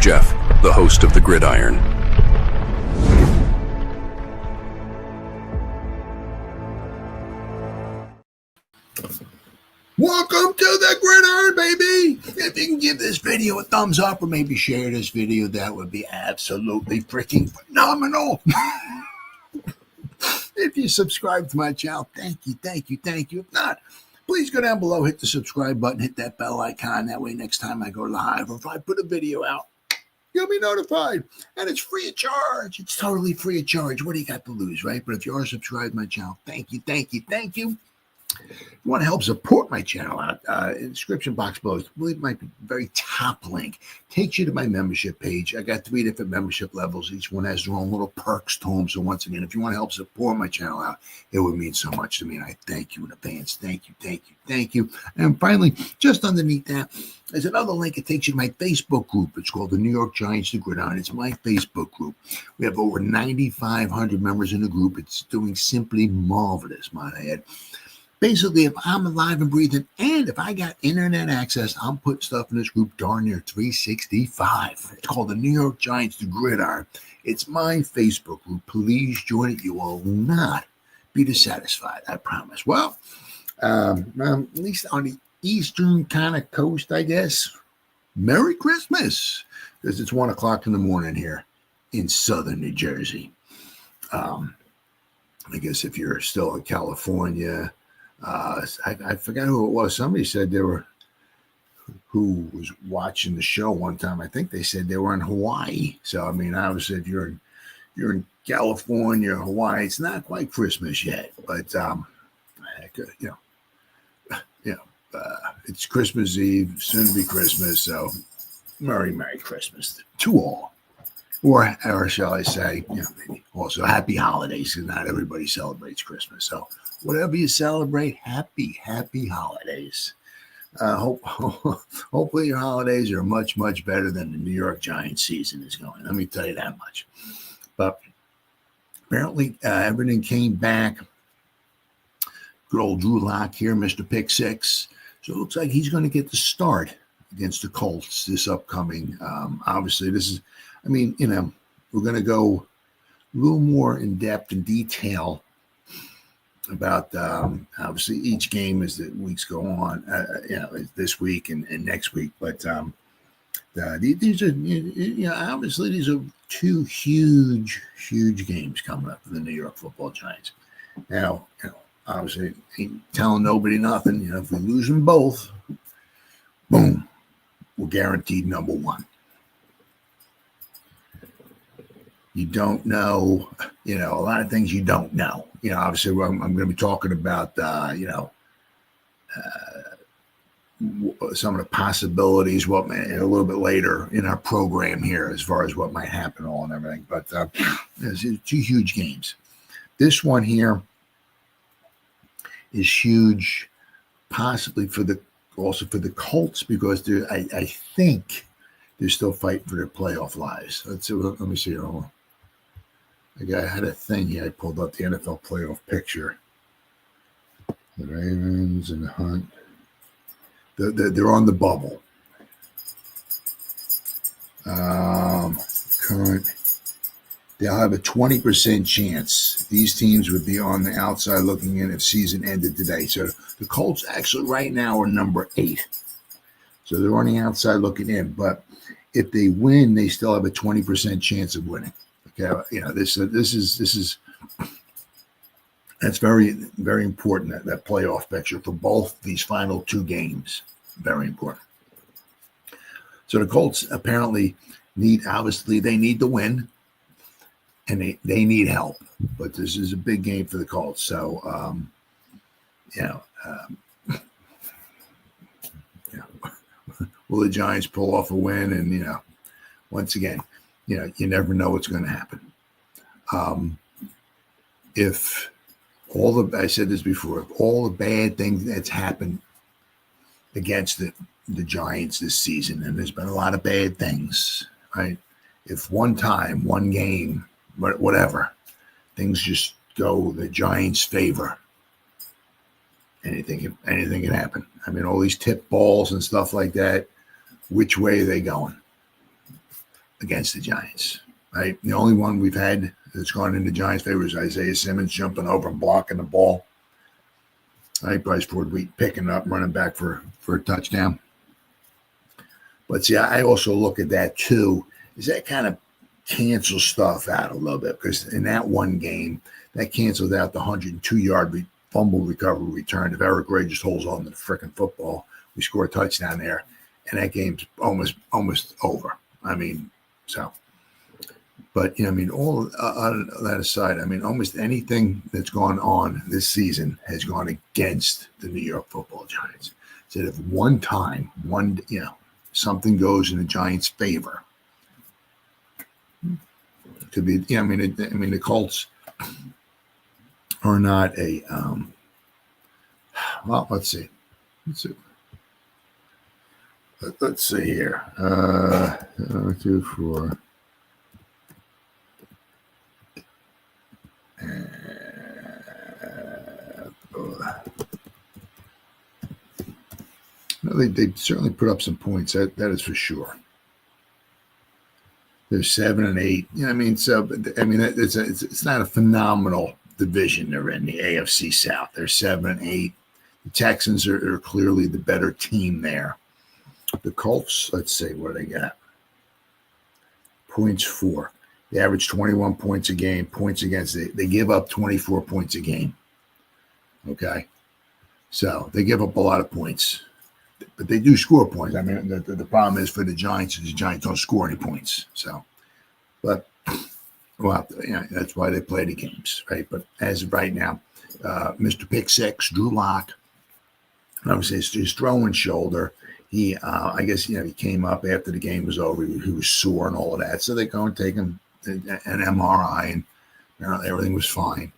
Jeff, the host of the Gridiron. Welcome to the Gridiron, baby! If you can give this video a thumbs up or maybe share this video, that would be absolutely freaking phenomenal. If you subscribe to my channel, thank you. If not, please go down below, hit the subscribe button, hit that bell icon. That way next time I go live or if I put a video out, you'll be notified. And it's free of charge. It's totally free of charge. What do you got to lose, right? But if you are subscribed to my channel, thank you. If you want to help support my channel out, in the description box below, I believe it might be the very top link. Takes you to my membership page. I got 3 different membership levels. Each one has their own little perks to them. So once again, if you want to help support my channel out, it would mean so much to me. And I thank you in advance. Thank you. And finally, just underneath that, there's another link. It takes you to my Facebook group. It's called the New York Giants, the Gridiron. It's my Facebook group. We have over 9,500 members in the group. It's doing simply marvelous, might I add. Basically, if I'm alive and breathing and if I got internet access, I'm putting stuff in this group darn near 365. It's called the New York Giants, the Gridiron. It's my Facebook group. Please join it. You will not be dissatisfied, I promise. Well, at least on the eastern kind of coast, I guess, Merry Christmas, because it's 1 o'clock in the morning here in southern New Jersey. I guess if you're still in California, I forgot who it was. Somebody said they were, who was watching the show one time. I think they said they were in Hawaii. So, I mean, obviously, if you're in California, Hawaii, it's not quite Christmas yet, but, it's Christmas Eve, soon to be Christmas. So, Merry Christmas to all. Or shall I say, maybe also happy holidays, because not everybody celebrates Christmas. So, whatever you celebrate, happy holidays. Hopefully your holidays are much better than the New York Giants season is going. Let me tell you that much. But apparently everything came back. Good old Drew Lock here, Mr. Pick Six. So it looks like he's going to get the start against the Colts this upcoming. Obviously, we're going to go a little more in depth and detail about obviously each game as the weeks go on, this week and next week. But these are, obviously these are 2 huge games coming up for the New York Football Giants. Now, obviously ain't telling nobody nothing. If we lose them both, boom, we're guaranteed number 1. You don't know, a lot of things you don't know. Obviously, I'm going to be talking about, some of the possibilities, a little bit later in our program here, as far as what might happen all and everything. But there's 2 huge games. This one here is huge, possibly for the Colts, because I think they're still fighting for their playoff lives. Let me see here. Hold on. I had a thing here. I pulled up the NFL playoff picture. The Ravens and the Hunt. They're on the bubble. Current. They'll have a 20% chance. These teams would be on the outside looking in if season ended today. So the Colts actually right now are number 8. So they're on the outside looking in. But if they win, they still have a 20% chance of winning. Okay, this is that's very important, that playoff picture for both these final 2 games. Very important. So the Colts apparently need to win, and they need help. But this is a big game for the Colts. So will the Giants pull off a win? And once again, you never know what's going to happen. If I said this before, if all the bad things that's happened against the Giants this season, and there's been a lot of bad things, right? If one game, whatever, things just go the Giants' favor, anything can happen. All these tip balls and stuff like that, which way are they going? against the Giants, right? The only one we've had that's gone into Giants' favor is Isaiah Simmons jumping over and blocking the ball. Right, Bryce Ford Wheat picking up, running back for a touchdown. But see, I also look at that too. Is that kind of cancels stuff out a little bit, because in that one game, that canceled out the 102-yard fumble recovery return. If Eric Gray just holds on to the freaking football, we score a touchdown there, and that game's almost over. I mean, so. But, you know, I mean, all that aside, I mean, almost anything that's gone on this season has gone against the New York Football Giants. So if one time, something goes in the Giants' favor, it could be, I mean, the Colts are not a, well, let's see. Let's see here. 2, 4. No, they certainly put up some points. That is for sure. They're 7 and 8. You know, I mean, so I mean, it's not a phenomenal division they're in, the AFC South. They're 7 and 8. The Texans are clearly the better team there. The Colts, let's see what they got. Points for. They average 21 points a game. Points against, they give up 24 points a game. Okay. So they give up a lot of points. But they do score points. I mean, the problem is for the Giants is the Giants don't score any points. So, but, well, that's why they play the games, right? But as of right now, Mr. Pick Six, Drew Lock, obviously his throwing shoulder, he, I guess, he came up after the game was over. He was sore and all of that. So they go and take him an MRI, and apparently everything was fine.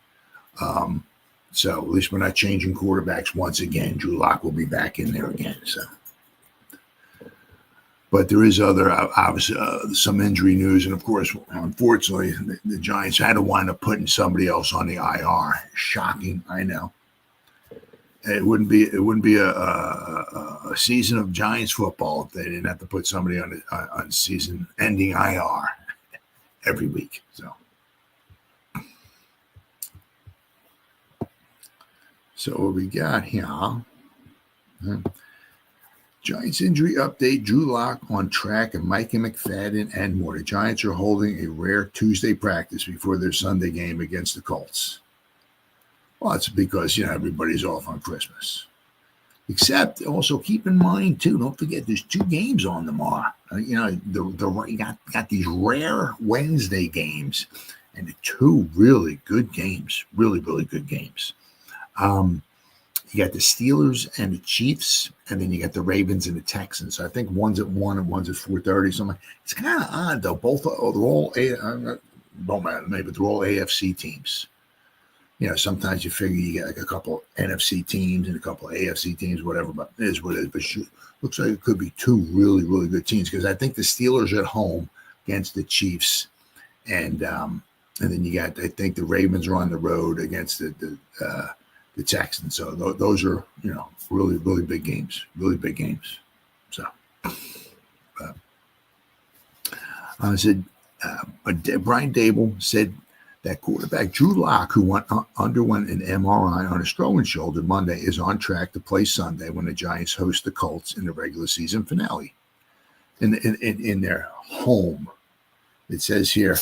So at least we're not changing quarterbacks once again. Drew Lock will be back in there again. So, but there is other, obviously, some injury news, and of course, unfortunately, the Giants had to wind up putting somebody else on the IR. Shocking, I know. It wouldn't be a season of Giants football if they didn't have to put somebody on season-ending IR every week. So what we got here, Giants injury update, Drew Lock on track, and Micah McFadden and more. The Giants are holding a rare Tuesday practice before their Sunday game against the Colts. Well, it's because, everybody's off on Christmas. Except also keep in mind, too, don't forget there's 2 games on tomorrow. You got these rare Wednesday games, and the 2 really good games, really, really good games. You got the Steelers and the Chiefs, and then you got the Ravens and the Texans. So I think one's at 1 and one's at 4:30. Something. It's kind of odd though. Both they're all don't matter maybe they're all AFC teams. Sometimes you figure you get like a couple NFC teams and a couple of AFC teams, whatever. But it is what it is. But looks like it could be 2 really, really good teams, because I think the Steelers are at home against the Chiefs, and then you got, I think the Ravens are on the road against the Texans. So those are, really, really big games, really big games. So, Brian Daboll said that quarterback Drew Lock, who underwent an MRI on his throwing shoulder Monday, is on track to play Sunday when the Giants host the Colts in the regular season finale in their home. It says here,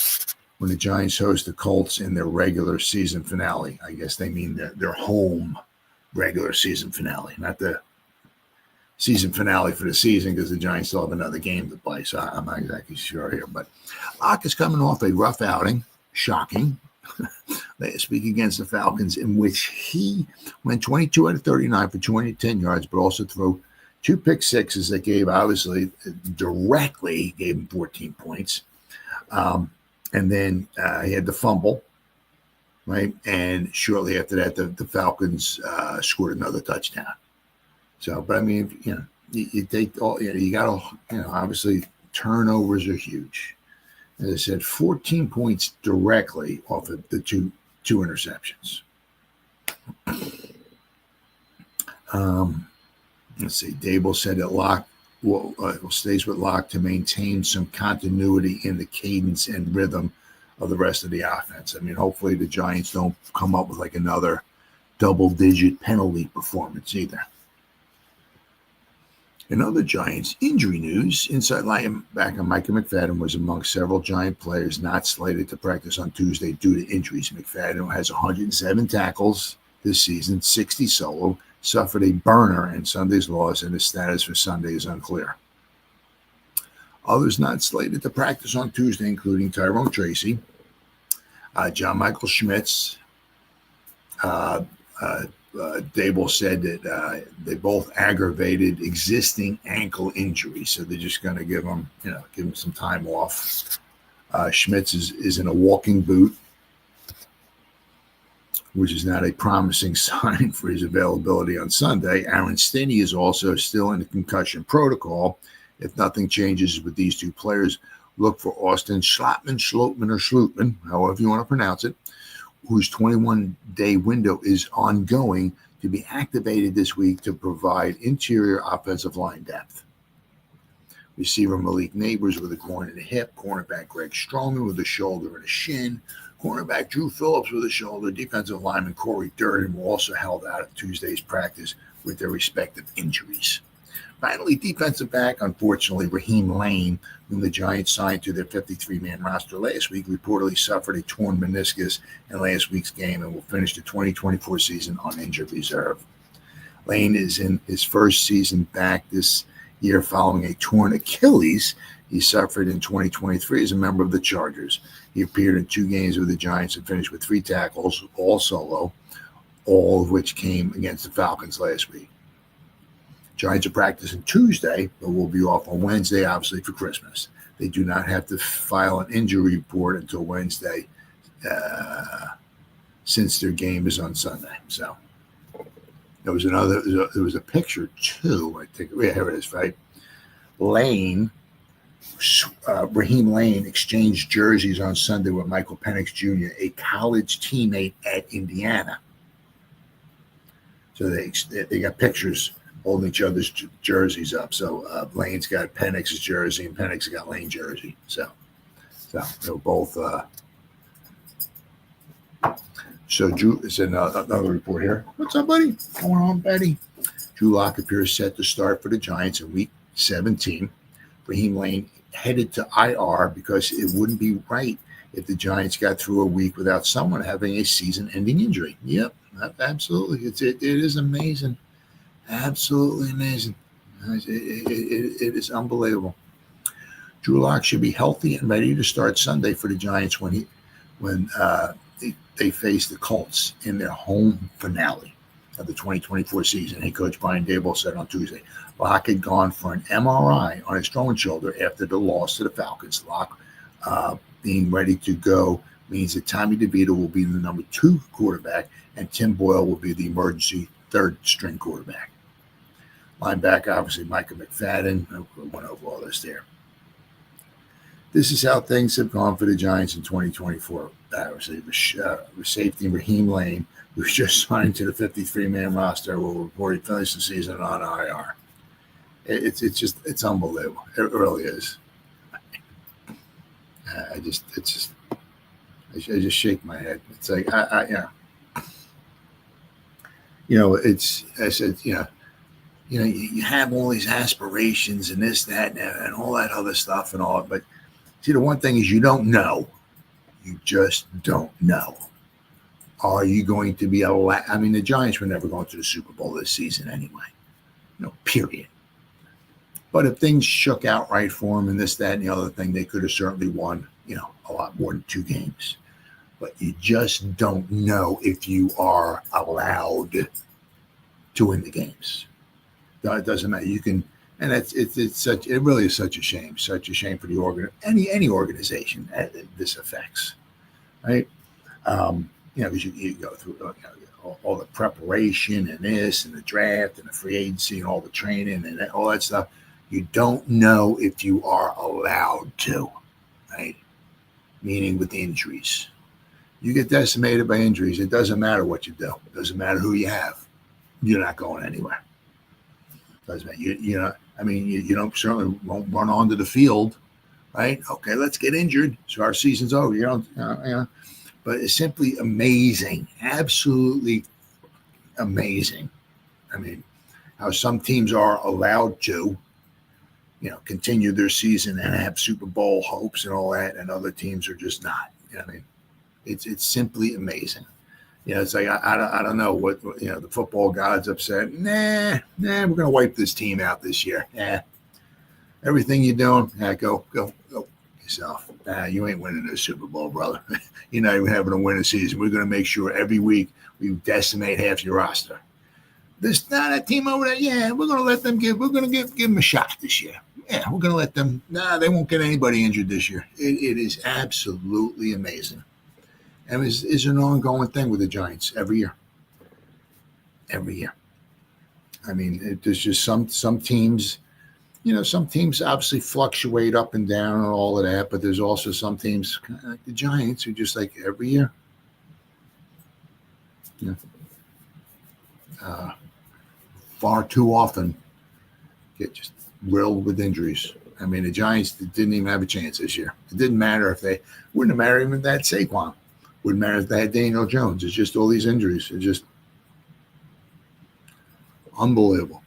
when the Giants host the Colts in their regular season finale. I guess they mean their home regular season finale, not the season finale for the season, because the Giants still have another game to play. So I'm not exactly sure here. But Locke is coming off a rough outing, shocking, last week against the Falcons, in which he went 22 out of 39 for 210 yards, but also threw 2 pick sixes that directly gave him 14 points. And then he had the fumble, right? And shortly after that, the Falcons scored another touchdown. So, but I mean, you take all, you got to, obviously turnovers are huge. As I said, 14 points directly off of the two interceptions. Let's see. Daboll said that Locke stays with Locke to maintain some continuity in the cadence and rhythm of the rest of the offense. I mean, hopefully the Giants don't come up with like another double-digit penalty performance either. In other Giants injury news, inside linebacker Micah McFadden was among several Giant players not slated to practice on Tuesday due to injuries. McFadden has 107 tackles this season, 60 solo, suffered a burner in Sunday's loss, and his status for Sunday is unclear. Others not slated to practice on Tuesday, including Tyrone Tracy, John Michael Schmitz. Daboll said that they both aggravated existing ankle injuries, so they're just going to give him some time off. Schmitz is in a walking boot, which is not a promising sign for his availability on Sunday. Aaron Stinney is also still in the concussion protocol. If nothing changes with these two players, look for Austin Schlotman, however you want to pronounce it, whose 21-day window is ongoing, to be activated this week to provide interior offensive line depth. Receiver Malik Neighbors with a groin and a hip, cornerback Greg Stroman with a shoulder and a shin, cornerback Drew Phillips with a shoulder, defensive lineman Corey Durden were also held out of Tuesday's practice with their respective injuries. Finally, defensive back, unfortunately, Raheem Lane, whom the Giants signed to their 53-man roster last week, reportedly suffered a torn meniscus in last week's game and will finish the 2024 season on injured reserve. Lane is in his first season back this year following a torn Achilles he suffered in 2023 as a member of the Chargers. He appeared in 2 games with the Giants and finished with 3 tackles, all solo, all of which came against the Falcons last week. Giants are practicing Tuesday, but will be off on Wednesday, obviously, for Christmas. They do not have to file an injury report until Wednesday, since their game is on Sunday. So there was a picture too. I think, yeah, here it is, right? Raheem Lane exchanged jerseys on Sunday with Michael Penix Jr., a college teammate at Indiana. So they got pictures holding each other's jerseys up. So Lane's got Penix's jersey and Penix got Lane's jersey. So they're both. So Drew is another report here. What's up, buddy? What's going on, Betty? Drew Lock appears set to start for the Giants in Week 17. Raheem Lane headed to IR because it wouldn't be right if the Giants got through a week without someone having a season-ending injury. Yep, absolutely. It is amazing. Absolutely amazing. It is unbelievable. Drew Lock should be healthy and ready to start Sunday for the Giants when they face the Colts in their home finale of the 2024 season. Head coach Brian Daboll said on Tuesday, Lock had gone for an MRI on his throwing shoulder after the loss to the Falcons. Lock being ready to go means that Tommy DeVito will be the number 2 quarterback and Tim Boyle will be the emergency 3rd-string quarterback. Linebacker, obviously, Micah McFadden. I went over all this there. This is how things have gone for the Giants in 2024. Safety Raheem Lane, who's just signed to the 53-man roster, will report he finished the season on IR. It's unbelievable. It really is. I just shake my head. It's like you have all these aspirations and this, that, and all that other stuff and all, but see, the one thing is you don't know. You just don't know. Are you going to be allowed? I mean, the Giants were never going to the Super Bowl this season anyway. Period. But if things shook out right for them and this, that, and the other thing, they could have certainly won, a lot more than 2 games. But you just don't know if you are allowed to win the games. It doesn't matter. You can, and it really is such a shame for the any organization that this affects, right? Because you go through all the preparation and this and the draft and the free agency and all the training and all that stuff. You don't know if you are allowed to, right? Meaning with injuries. You get decimated by injuries. It doesn't matter what you do. It doesn't matter who you have. You're not going anywhere. Doesn't matter. I mean, you don't certainly won't run onto the field, right? Okay, let's get injured, so our season's over. But it's simply amazing, absolutely amazing. I mean, how some teams are allowed to, continue their season and have Super Bowl hopes and all that, and other teams are just not. I mean, it's simply amazing. It's like I don't know what the football gods upset. Nah, we're gonna wipe this team out this year. Everything you're doing, go yourself. You ain't winning the Super Bowl, brother. You're not even having a winning season. We're gonna make sure every week we decimate half your roster. That team over there. Yeah, we're gonna let them give them a shot this year. Yeah, we're gonna let them. They won't get anybody injured this year. It is absolutely amazing. And it's an ongoing thing with the Giants every year. Every year. I mean, there's just some teams, some teams obviously fluctuate up and down and all of that, but there's also some teams like the Giants who just like every year. Far too often get just riddled with injuries. I mean, the Giants didn't even have a chance this year. It didn't matter wouldn't have mattered even if they had Saquon. Wouldn't matter if they had Daniel Jones. It's just all these injuries. It's just unbelievable.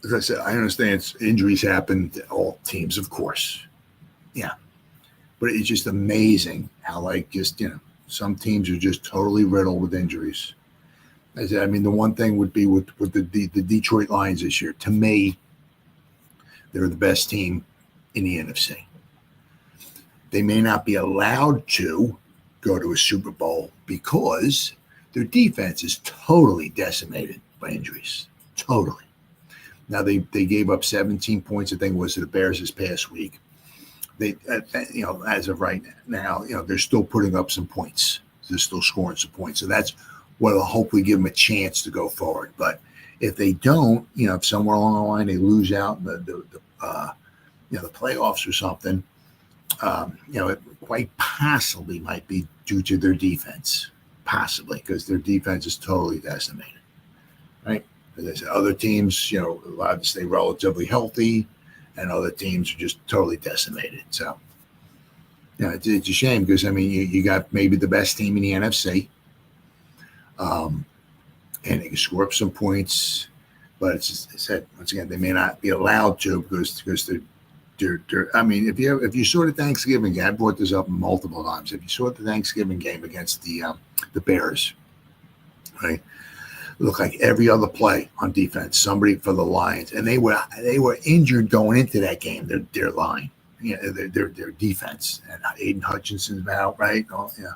As I said, I understand injuries happen to all teams, of course. Yeah. But it's just amazing how, some teams are just totally riddled with injuries. I mean, the one thing would be with the Detroit Lions this year. To me, they're the best team in the NFC. They may not be allowed to go to a Super Bowl because their defense is totally decimated by injuries. Totally. Now they gave up 17 points, I think it was, to the Bears this past week. They, as of right now, they're still putting up some points. They're still scoring some points. So that's what will hopefully give them a chance to go forward. But if they don't, if somewhere along the line they lose out in the playoffs or something, it quite possibly might be due to their defense, possibly, because their defense is totally decimated, right? As I said, other teams, allowed to stay relatively healthy, and other teams are just totally decimated. So, it's a shame because, I mean, you got maybe the best team in the NFC, and they can score up some points, but it's said, once again, they may not be allowed to because they're I mean, if you saw the Thanksgiving game, I brought this up multiple times. If you saw the Thanksgiving game against the Bears, right, it looked like every other play on defense, somebody for the Lions, and they were injured going into that game. Their line, their defense, and Aiden Hutchinson's out, right? Oh, yeah,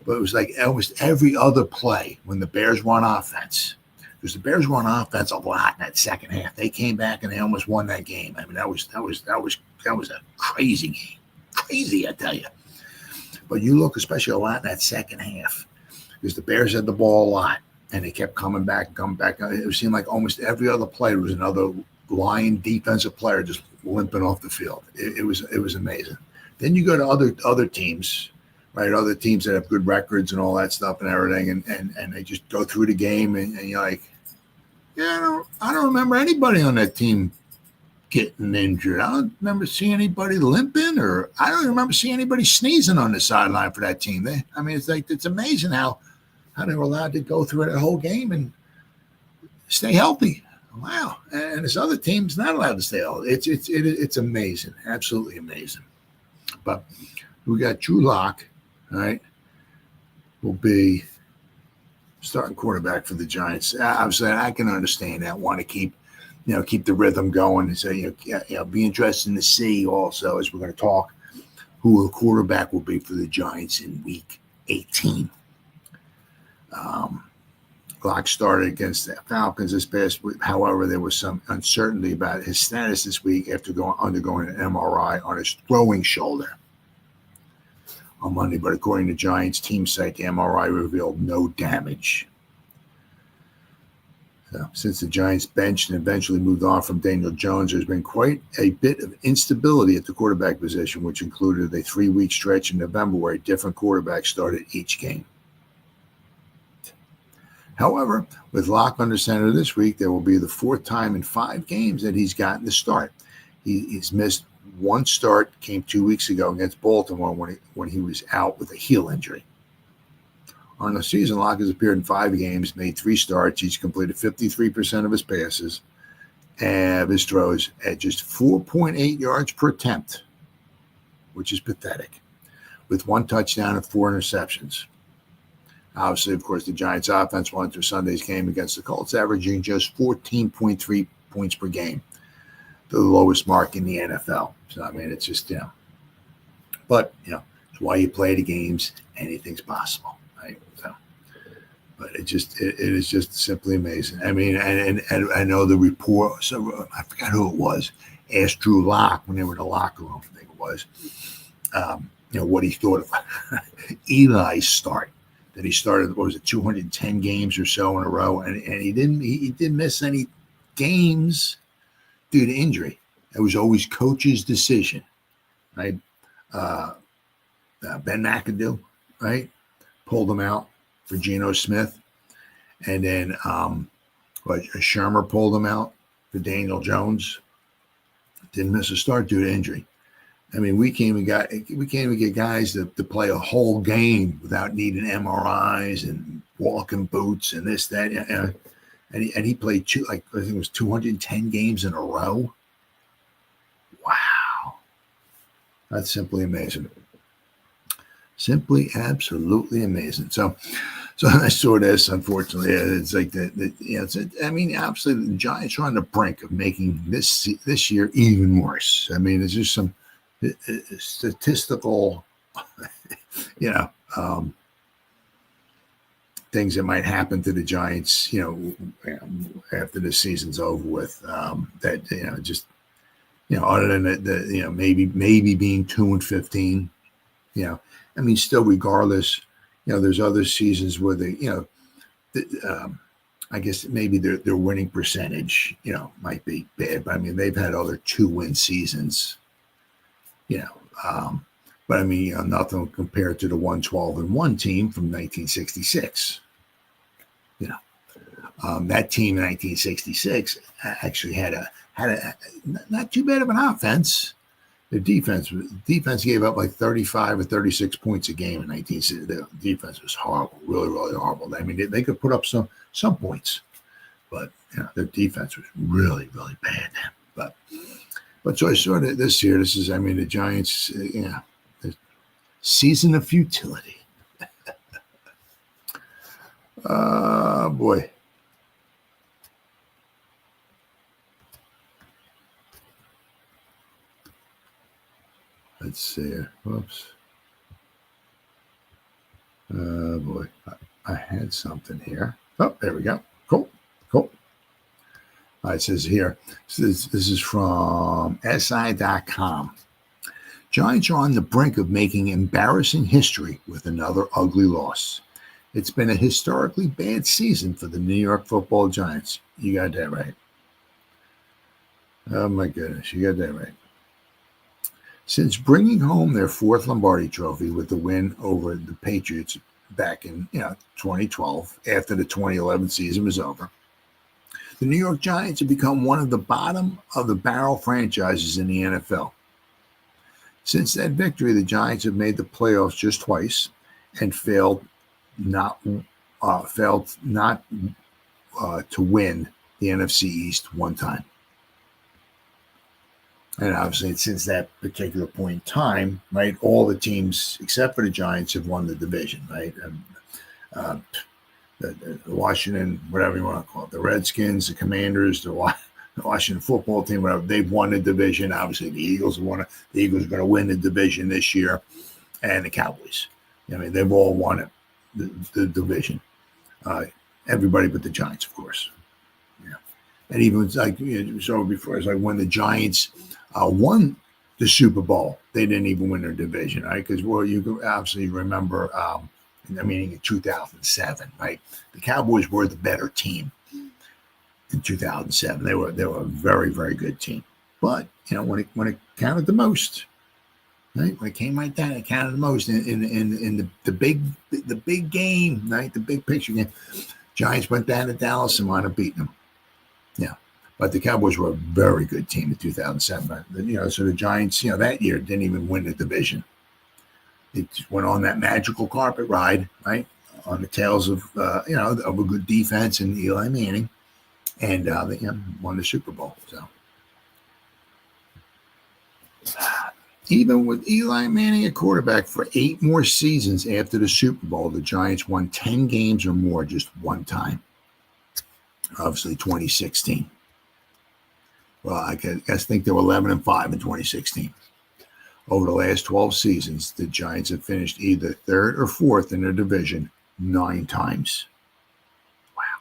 but it was like almost every other play when the Bears were on offense. Because the Bears were on offense a lot in that second half. They came back and they almost won that game. I mean, that was a crazy game. Crazy, I tell you. But you look especially a lot in that second half because the Bears had the ball a lot and they kept coming back. It seemed like almost every other play was another Lion defensive player just limping off the field. It was amazing. Then you go to other teams, right? Other teams that have good records and all that stuff and everything, and they just go through the game and you're like, I don't remember anybody on that team getting injured. I don't remember seeing anybody limping, or I don't remember seeing anybody sneezing on the sideline for that team. It's amazing how they were allowed to go through that whole game and stay healthy. Wow. And this other team's not allowed to stay healthy. It's amazing. Absolutely amazing. But we got Drew Lock, right, will be starting quarterback for the Giants. Obviously, I can understand that. Want to keep the rhythm going. And so, be interesting to see also, as we're going to talk, who the quarterback will be for the Giants in Week 18. Locke started against the Falcons this past week. However, there was some uncertainty about his status this week after undergoing an MRI on his throwing shoulder on Monday, but according to Giants team site, the MRI revealed no damage. So, since the Giants benched and eventually moved on from Daniel Jones, there's been quite a bit of instability at the quarterback position, which included a 3-week stretch in November where a different quarterback started each game. However, with Locke under center this week, there will be the fourth time in 5 games that he's gotten the start. He's missed one start, came 2 weeks ago against Baltimore when he was out with a heel injury. On the season, Locke has appeared in 5 games, made 3 starts. He's completed 53% of his passes and his throws at just 4.8 yards per attempt, which is pathetic, with 1 touchdown and 4 interceptions. Obviously, of course, the Giants' offense won through Sunday's game against the Colts, averaging just 14.3 points per game, the lowest mark in the NFL. So, I mean, it's just, but, it's why you play the games. Anything's possible, right? So, but it is just simply amazing. I mean, and I know the report, so I forgot who it was, asked Drew Lock when they were in the locker room, I think it was, what he thought of Eli's start. That he started, 210 games or so in a row, and he didn't miss any games due to injury. It was always coach's decision, right? Ben McAdoo, right, pulled him out for Geno Smith, and then Shermer pulled him out for Daniel Jones. Didn't miss a start due to injury. I mean, we can't even get guys to play a whole game without needing MRIs and walking boots and this, that, and he played I think it was 210 games in a row. Wow, that's simply amazing. Simply, absolutely amazing. So I saw this. Unfortunately, it's like I mean, absolutely, the Giants are on the brink of making this year even worse. I mean, it's just some statistical, things that might happen to the Giants, after the season's over with. Other than the maybe being 2-15, I mean, still regardless, there's other seasons where I guess maybe their winning percentage, might be bad, but I mean, they've had other 2-win seasons. But I mean, nothing compared to the 112-1 team from 1966. That team in 1966 actually had a not too bad of an offense. The defense gave up like 35 or 36 points a game in 1960. The defense was horrible, really, really horrible. I mean, they could put up some points, but their defense was really, really bad. But so I saw that this year. This is, I mean, the Giants, the season of futility. Oh, boy. Let's see here. Whoops. Oh, boy. I had something here. Oh, there we go. Cool. It says here, this is from SI.com. Giants are on the brink of making embarrassing history with another ugly loss. It's been a historically bad season for the New York Football Giants. You got that right. Oh, my goodness. You got that right. Since bringing home their 4th Lombardi trophy with the win over the Patriots back in 2012, after the 2011 season was over, the New York Giants have become one of the bottom of the barrel franchises in the NFL. Since that victory, the Giants have made the playoffs just twice and failed not to win the NFC East one time. And obviously, since that particular point in time, right, all the teams except for the Giants have won the division, right? The Washington, whatever you want to call it, the Redskins, the Commanders, the Washington football team, whatever, they've won the division. Obviously, the Eagles have won it. The Eagles are going to win the division this year, and the Cowboys. I mean, they've all won it, the division. Everybody but the Giants, of course. Yeah, and even like so before, it's like when the Giants won the Super Bowl, they didn't even win their division, right? Because you can obviously remember. In 2007, right? The Cowboys were the better team in 2007. They were a very, very good team. But when it counted the most, right? When it came like that, it counted the most in the big game, right? The big picture game. Giants went down to Dallas and wound up beating them. Yeah. But the Cowboys were a very good team in 2007. So the Giants, that year didn't even win the division. They just went on that magical carpet ride, right, on the tails of of a good defense and Eli Manning, and they won the Super Bowl. So even with Eli Manning at quarterback for 8 more seasons after the Super Bowl, the Giants won 10 games or more just one time. Obviously, 2016. Well, I think they were 11-5 in 2016. Over the last 12 seasons, the Giants have finished either third or fourth in their division 9 times. Wow.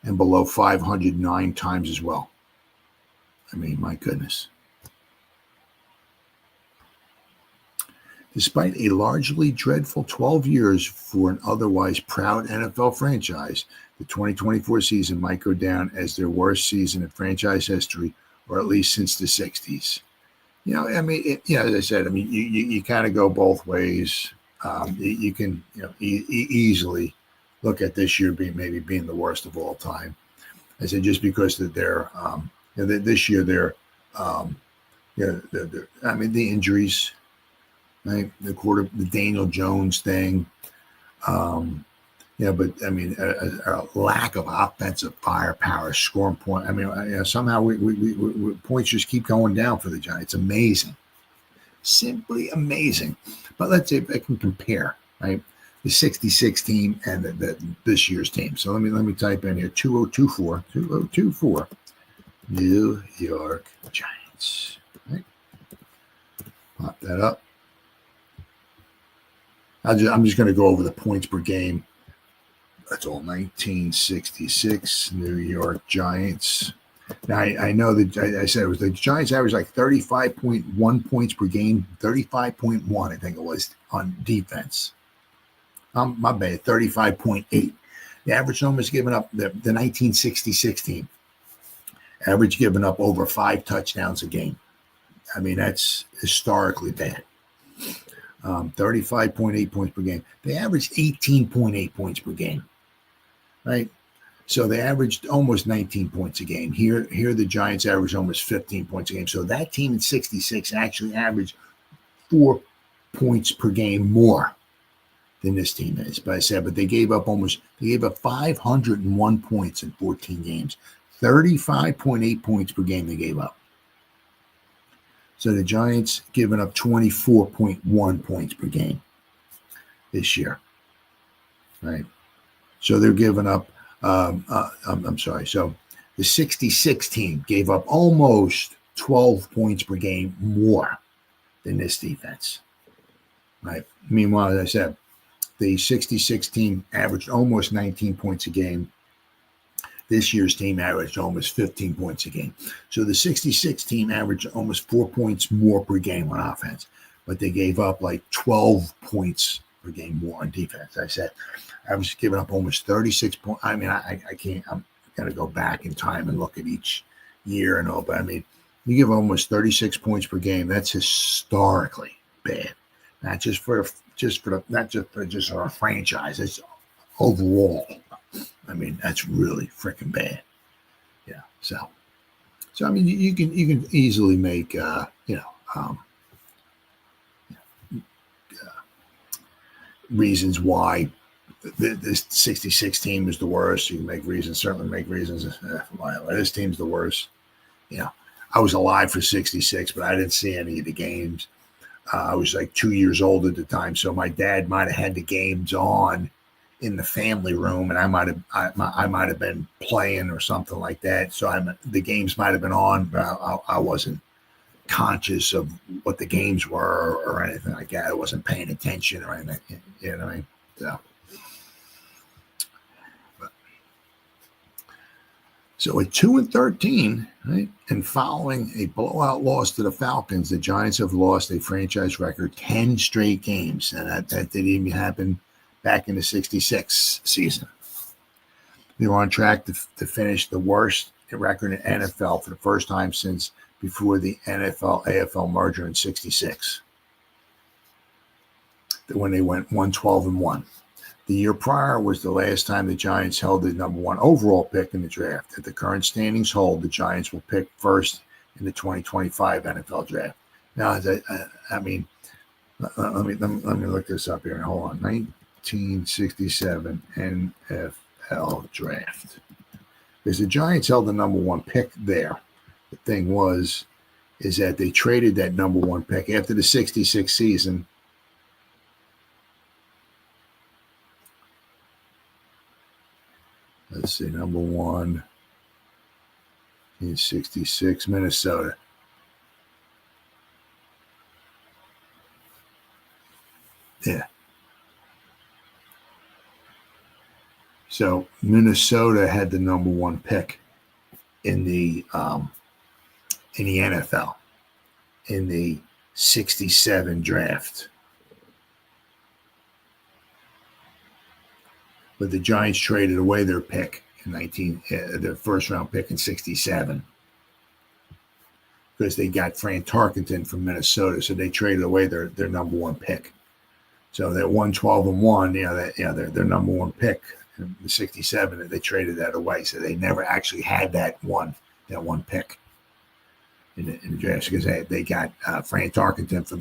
And below 500 9 times as well. I mean, my goodness. Despite a largely dreadful 12 years for an otherwise proud NFL franchise, the 2024 season might go down as their worst season in franchise history, or at least since the 60s. As I said, you kind of go both ways. You can easily look at this year being the worst of all time. I said just because they're this year they're the injuries, right? The Daniel Jones thing. But a lack of offensive firepower, scoring point. Somehow we points just keep going down for the Giants. Amazing, simply amazing. But let's see if I can compare, right, the '66 team and this year's team. So let me type in here 2024 New York Giants. Right? Pop that up. I'm just going to go over the points per game. That's all. 1966 New York Giants. Now, I know that I said it was the Giants averaged like 35.1 points per game, 35.1, I think it was, on defense. My bad, 35.8. The average numbers given up, the 1966 team, average given up over 5 touchdowns a game. That's historically bad. 35.8 points per game. They averaged 18.8 points per game. Right, so they averaged almost 19 points a game. Here the Giants averaged almost 15 points a game. So that team in '66 actually averaged 4 points per game more than this team is. But they gave up 501 points in 14 games, 35.8 points per game they gave up. So the Giants giving up 24.1 points per game this year, right? So they're giving up, I'm sorry. So the 66 team gave up almost 12 points per game more than this defense, right? Meanwhile, as I said, the 66 team averaged almost 19 points a game. This year's team averaged almost 15 points a game. So the 66 team averaged almost 4 points more per game on offense, but they gave up like 12 points per game more on defense. I said, I was giving up almost 36 points. I can't, I'm going to go back in time and look at each year and all, but you give almost 36 points per game. That's historically bad. Not just for a franchise. It's overall. That's really freaking bad. Yeah. So you can easily make, reasons why this 66 team is the worst. You can certainly make reasons why this team's the worst. I was alive for 66, but I didn't see any of the games. I was like 2 years old at the time, so my dad might have had the games on in the family room, and I might have been playing or something like that. So the games might have been on, but I wasn't conscious of what the games were or anything like that. I wasn't paying attention or anything. You know what I mean? So at 2-13, right, and following a blowout loss to the Falcons, the Giants have lost a franchise record 10 straight games, and that didn't even happen back in the 66 season. They were on track to finish the worst record in NFL for the first time since before the NFL-AFL merger in 66, when they went 1-12-1. The year prior was the last time the Giants held the number one overall pick in the draft. If the current standings hold, the Giants will pick first in the 2025 NFL draft. Now, let me look this up here. Hold on. 1967 NFL draft. Because the Giants held the number one pick there. The thing is that they traded that number one pick after the 66 season. Let's see, number one in 66, Minnesota. Yeah. So Minnesota had the number one pick in the NFL in the 67 draft. But the Giants traded away their pick in their first round pick in 67 because they got Frank Tarkenton from Minnesota. So they traded away their number one pick. So that 112-1, their number one pick in the 67, they traded that away. So they never actually had that one pick in the draft because they got Frank Tarkenton from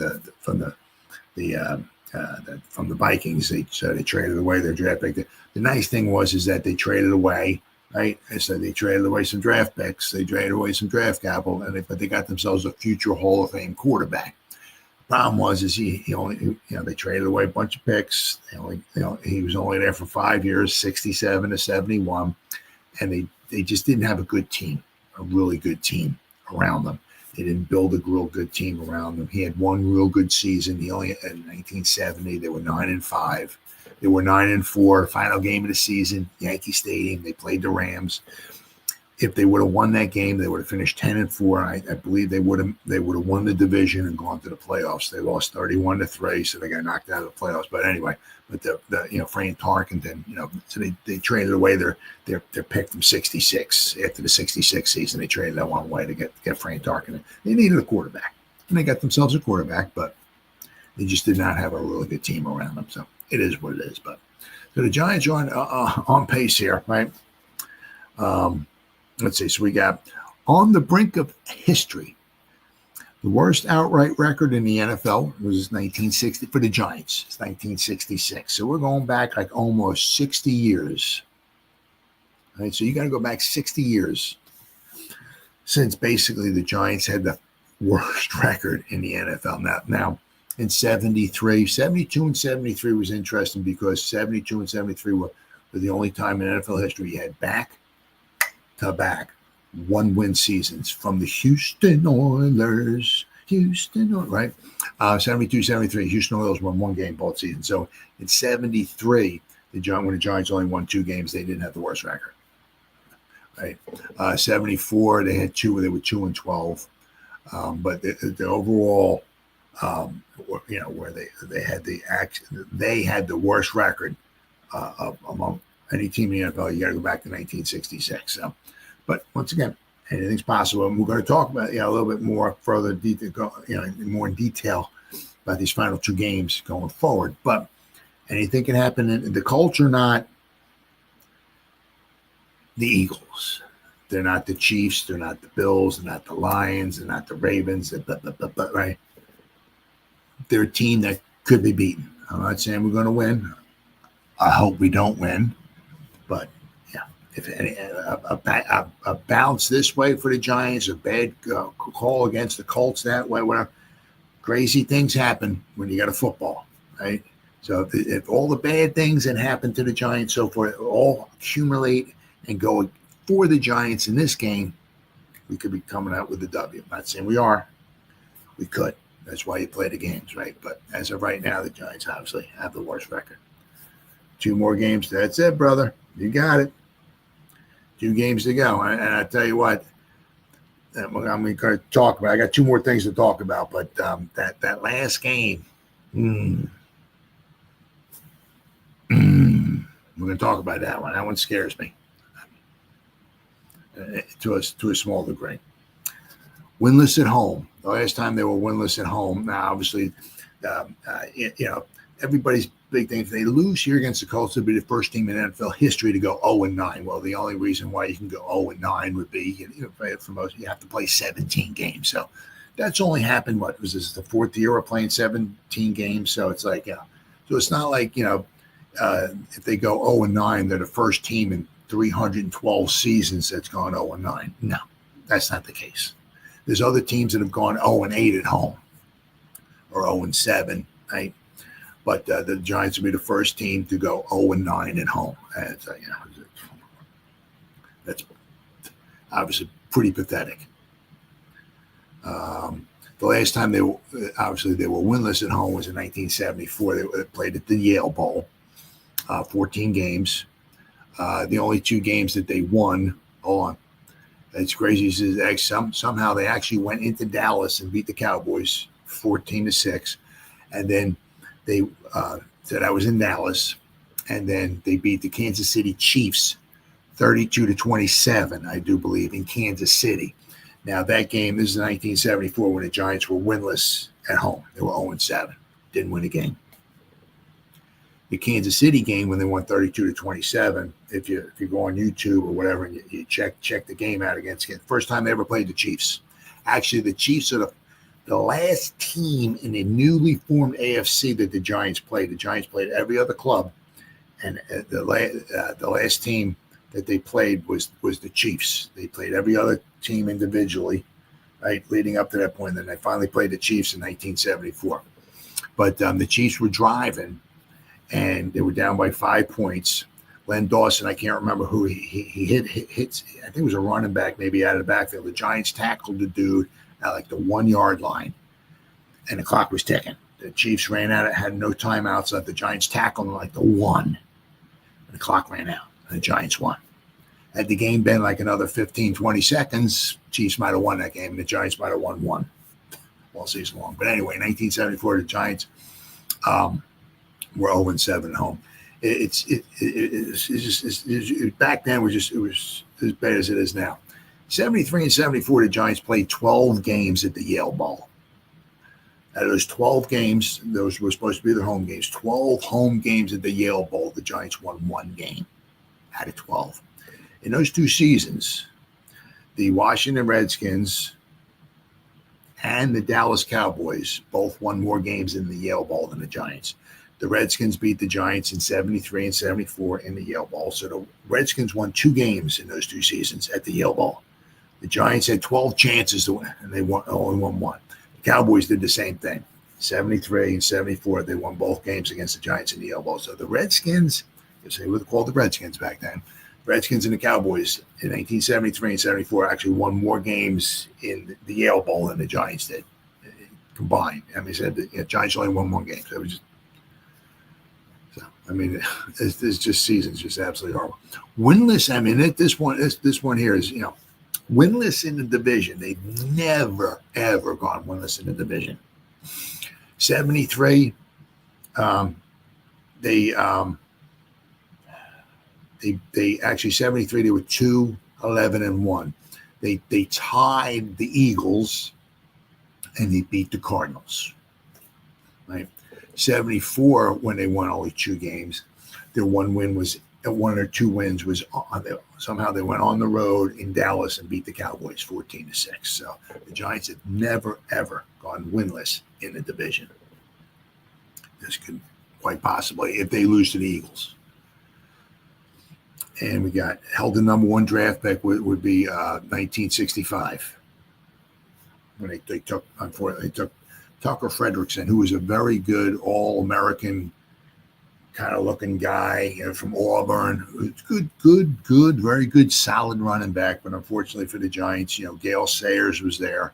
the Vikings. So they traded away their draft pick. The nice thing was that they traded away, right? So they traded away some draft picks. They traded away some draft capital, but they got themselves a future Hall of Fame quarterback. The problem was he only, they traded away a bunch of picks. He was only there for 5 years, 67 to 71, and they just didn't have a good team, a really good team around them. They didn't build a real good team around them. He had one real good season. In 1970, they were 9-5. They were 9-4. Final game of the season, Yankee Stadium. They played the Rams. If they would have won that game, they would have finished 10-4. I believe they would have won the division and gone to the playoffs. They lost 31-3, so they got knocked out of the playoffs. But anyway, Frank Tarkenton, so they traded away their pick from 66 after the 66 season. They traded that one away to get Frank Tarkenton. They needed a quarterback, and they got themselves a quarterback, but they just did not have a really good team around them. So it is what it is. But so the Giants are on pace here, right? Let's see. So we got on the brink of history. The worst outright record in the NFL was 1960 for the Giants. It's 1966. So we're going back like almost 60 years. All right. So you got to go back 60 years since basically the Giants had the worst record in the NFL. Now in 72 and 73 was interesting because 72 and 73 were the only time in NFL history you had back-to-back one-win seasons from the Houston Oilers. Right? 72-73, Houston Oilers won one game both seasons. So in 73, when the Giants only won two games, they didn't have the worst record. Right? 74, they had two. They were 2-12. But the overall, where they had the worst record among any team in the NFL. You got to go back to 1966. So, but once again, anything's possible, and we're going to talk about a little bit more further detail, more in detail about these final two games going forward. But anything can happen. And the Colts are not the Eagles. They're not the Chiefs. They're not the Bills. They're not the Lions. They're not the Ravens. Right? They're a team that could be beaten. I'm not saying we're going to win. I hope we don't win. But, if a bounce this way for the Giants, a bad call against the Colts that way, whatever, crazy things happen when you got a football, right? So if all the bad things that happen to the Giants so far all accumulate and go for the Giants in this game, we could be coming out with a W. I'm not saying we are. We could. That's why you play the games, right? But as of right now, the Giants obviously have the worst record. 2 more games. That's it, brother. You got it. 2 games to go. And I tell you what, I'm going to talk about. I got 2 more things to talk about, but that last game, we're going to talk about that one. That one scares me to a small degree. Winless at home. The last time they were winless at home. Now, obviously, everybody's big thing. If they lose here against the Colts, they'll be the first team in NFL history to go 0-9. Well, the only reason why you can go 0-9 would be, for most, you have to play 17 games. So that's only happened, what was this, the fourth year of playing 17 games? So it's like, so it's not like, if they go 0-9, they're the first team in 312 seasons that's gone 0-9. No, that's not the case. There's other teams that have gone 0-8 at home or 0-7, right? But the Giants will be the first team to go 0-9 at home. And that's obviously pretty pathetic. The last time they were winless at home was in 1974. They played at the Yale Bowl, 14 games. The only 2 games that they won. Hold on, it's crazy. Somehow they actually went into Dallas and beat the Cowboys 14-6, and then they so that was in Dallas, and then they beat the Kansas City Chiefs 32-27, I do believe, in Kansas City. Now that game, this is 1974 when the Giants were winless at home. They were 0-7, didn't win a game. The Kansas City game when they won 32-27, if you go on YouTube or whatever and you check the game out against it, first time they ever played the Chiefs. Actually, the Chiefs are the last team in the newly formed AFC that the Giants played. The Giants played every other club, and the last team that they played was the Chiefs. They played every other team individually, right, leading up to that point. Then they finally played the Chiefs in 1974. But the Chiefs were driving, and they were down by 5 points. Len Dawson, I can't remember who he hit. I think it was a running back, maybe out of the backfield. The Giants tackled the dude at like the 1 yard line, and the clock was ticking. The Chiefs ran out, had no timeouts left. The Giants tackled them like the 1, and the clock ran out, and the Giants won. Had the game been like another 15, 20 seconds, Chiefs might have won that game, and the Giants might have won 1 all season long. But anyway, 1974, the Giants were 0-7 at home. It's back then it was as bad as it is now. 73 and 74, the Giants played 12 games at the Yale Bowl. Out of those 12 games, those were supposed to be their home games. 12 home games at the Yale Bowl. The Giants won 1 game out of 12. In those 2 seasons, the Washington Redskins and the Dallas Cowboys both won more games in the Yale Bowl than the Giants. The Redskins beat the Giants in 73 and 74 in the Yale Bowl. So the Redskins won 2 games in those 2 seasons at the Yale Bowl. The Giants had 12 chances to win, and they only won 1. The Cowboys did the same thing. 73 and 74, they won both games against the Giants in the Yale Bowl. So the Redskins, as they were called the Redskins back then, Redskins and the Cowboys in 1973 and 74 actually won more games in the Yale Bowl than the Giants did combined. I mean, said the Giants only won 1 game. So it was just, it's just season's just absolutely horrible. Winless. I mean, this one here is winless in the division. They've never ever gone winless in the division. 73. They actually 73. They were 2-11-1. They tied the Eagles, and they beat the Cardinals. Right. 74, when they won only 2 games, their 1 or 2 wins was somehow they went on the road in Dallas and beat the Cowboys 14-6. So the Giants have never ever gone winless in the division. This could quite possibly, if they lose to the Eagles. And we got held the number 1 draft pick would be 1965 when they took Tucker Frederickson, who was a very good All-American kind of looking guy, from Auburn. Good, very good, solid running back. But unfortunately for the Giants, Gale Sayers was there,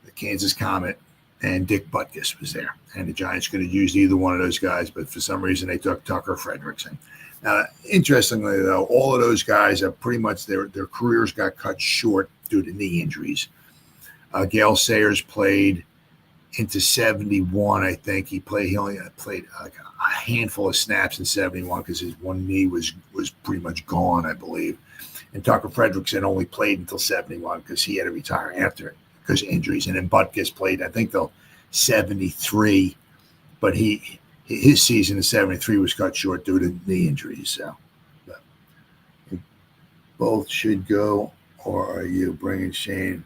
the Kansas Comet, and Dick Butkus was there. And the Giants could have used either one of those guys, but for some reason they took Tucker Frederickson. Now, interestingly, though, all of those guys have pretty much their careers got cut short due to knee injuries. Gale Sayers played into 71, I think. He only played like a handful of snaps in 71 because his one knee was pretty much gone, I believe. And Tucker Frederickson only played until 71 because he had to retire after it because of injuries. And then Butkus played, I think, till 73, but he his season in 73 was cut short due to knee injuries. So, but both should go, or are you bringing Shane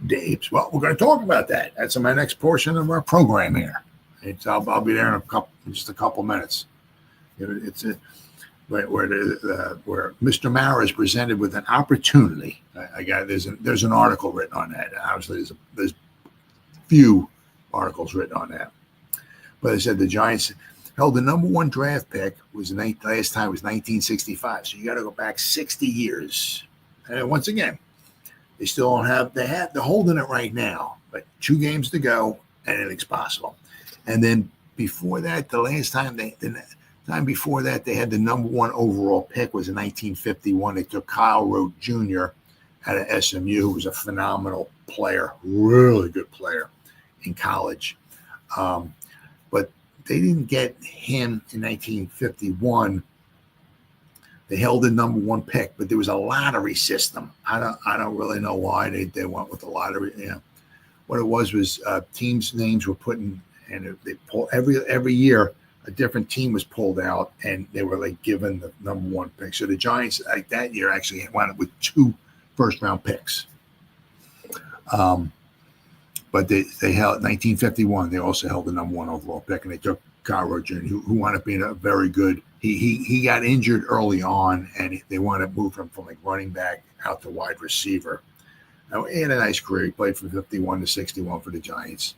Dabes? Well, we're going to talk about that. That's in my next portion of our program here. I'll be there in just a couple minutes. It's where Mr. Mara is presented with an opportunity. There's an article written on that. Obviously, there's few articles written on that. But I said the Giants held the number one draft pick. Last time was 1965. So you got to go back 60 years. And once again, they still don't have. They're holding it right now, but 2 games to go, and anything's possible. And then before that, the time before that, they had the number one overall pick was in 1951. They took Kyle Rote Jr. out of SMU, who was a phenomenal player, really good player in college. But they didn't get him in 1951. They held the number one pick, but there was a lottery system. I don't really know why they went with the lottery. Yeah, what it was teams' names were put in, and they pull every year a different team was pulled out, and they were like given the number one pick. So the Giants, like that year, actually wound up with 2 first-round picks. But they held 1951. They also held the number one overall pick, and they took Kyle Rote Jr., who wound up being a very good. He got injured early on, and they wound up moving him from like running back out to wide receiver. Now, he had a nice career. He played from 51 to 61 for the Giants.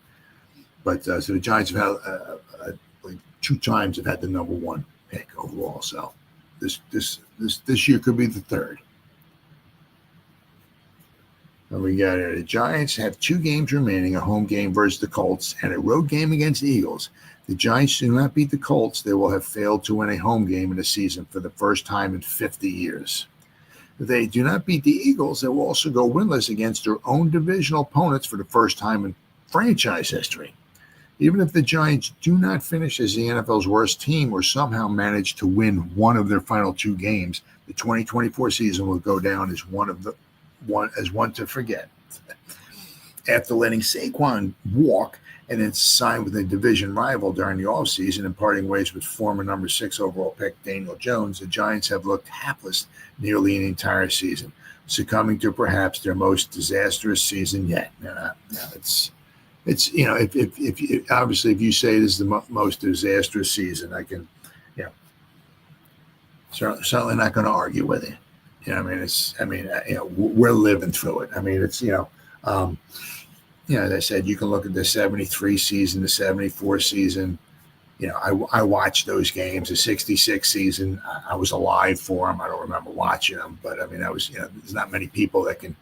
But so the Giants have had like 2 times have had the number one pick overall. So this year could be the 3rd. And we got it. The Giants have 2 games remaining, a home game versus the Colts and a road game against the Eagles. The Giants do not beat the Colts, they will have failed to win a home game in the season for the first time in 50 years. If they do not beat the Eagles, they will also go winless against their own divisional opponents for the first time in franchise history. Even if the Giants do not finish as the NFL's worst team or somehow manage to win one of their final 2 games, the 2024 season will go down as one to forget. After letting Saquon walk and then sign with a division rival during the offseason and parting ways with former number 6 overall pick Daniel Jones, the Giants have looked hapless nearly an entire season, succumbing to perhaps their most disastrous season yet. It's if obviously if you say this is the most disastrous season, I can, certainly not going to argue with you. We're living through it. As I said, you can look at the 73 season, the 74 season. I watched those games. The 66 season, I was alive for them. I don't remember watching them, but there's not many people that can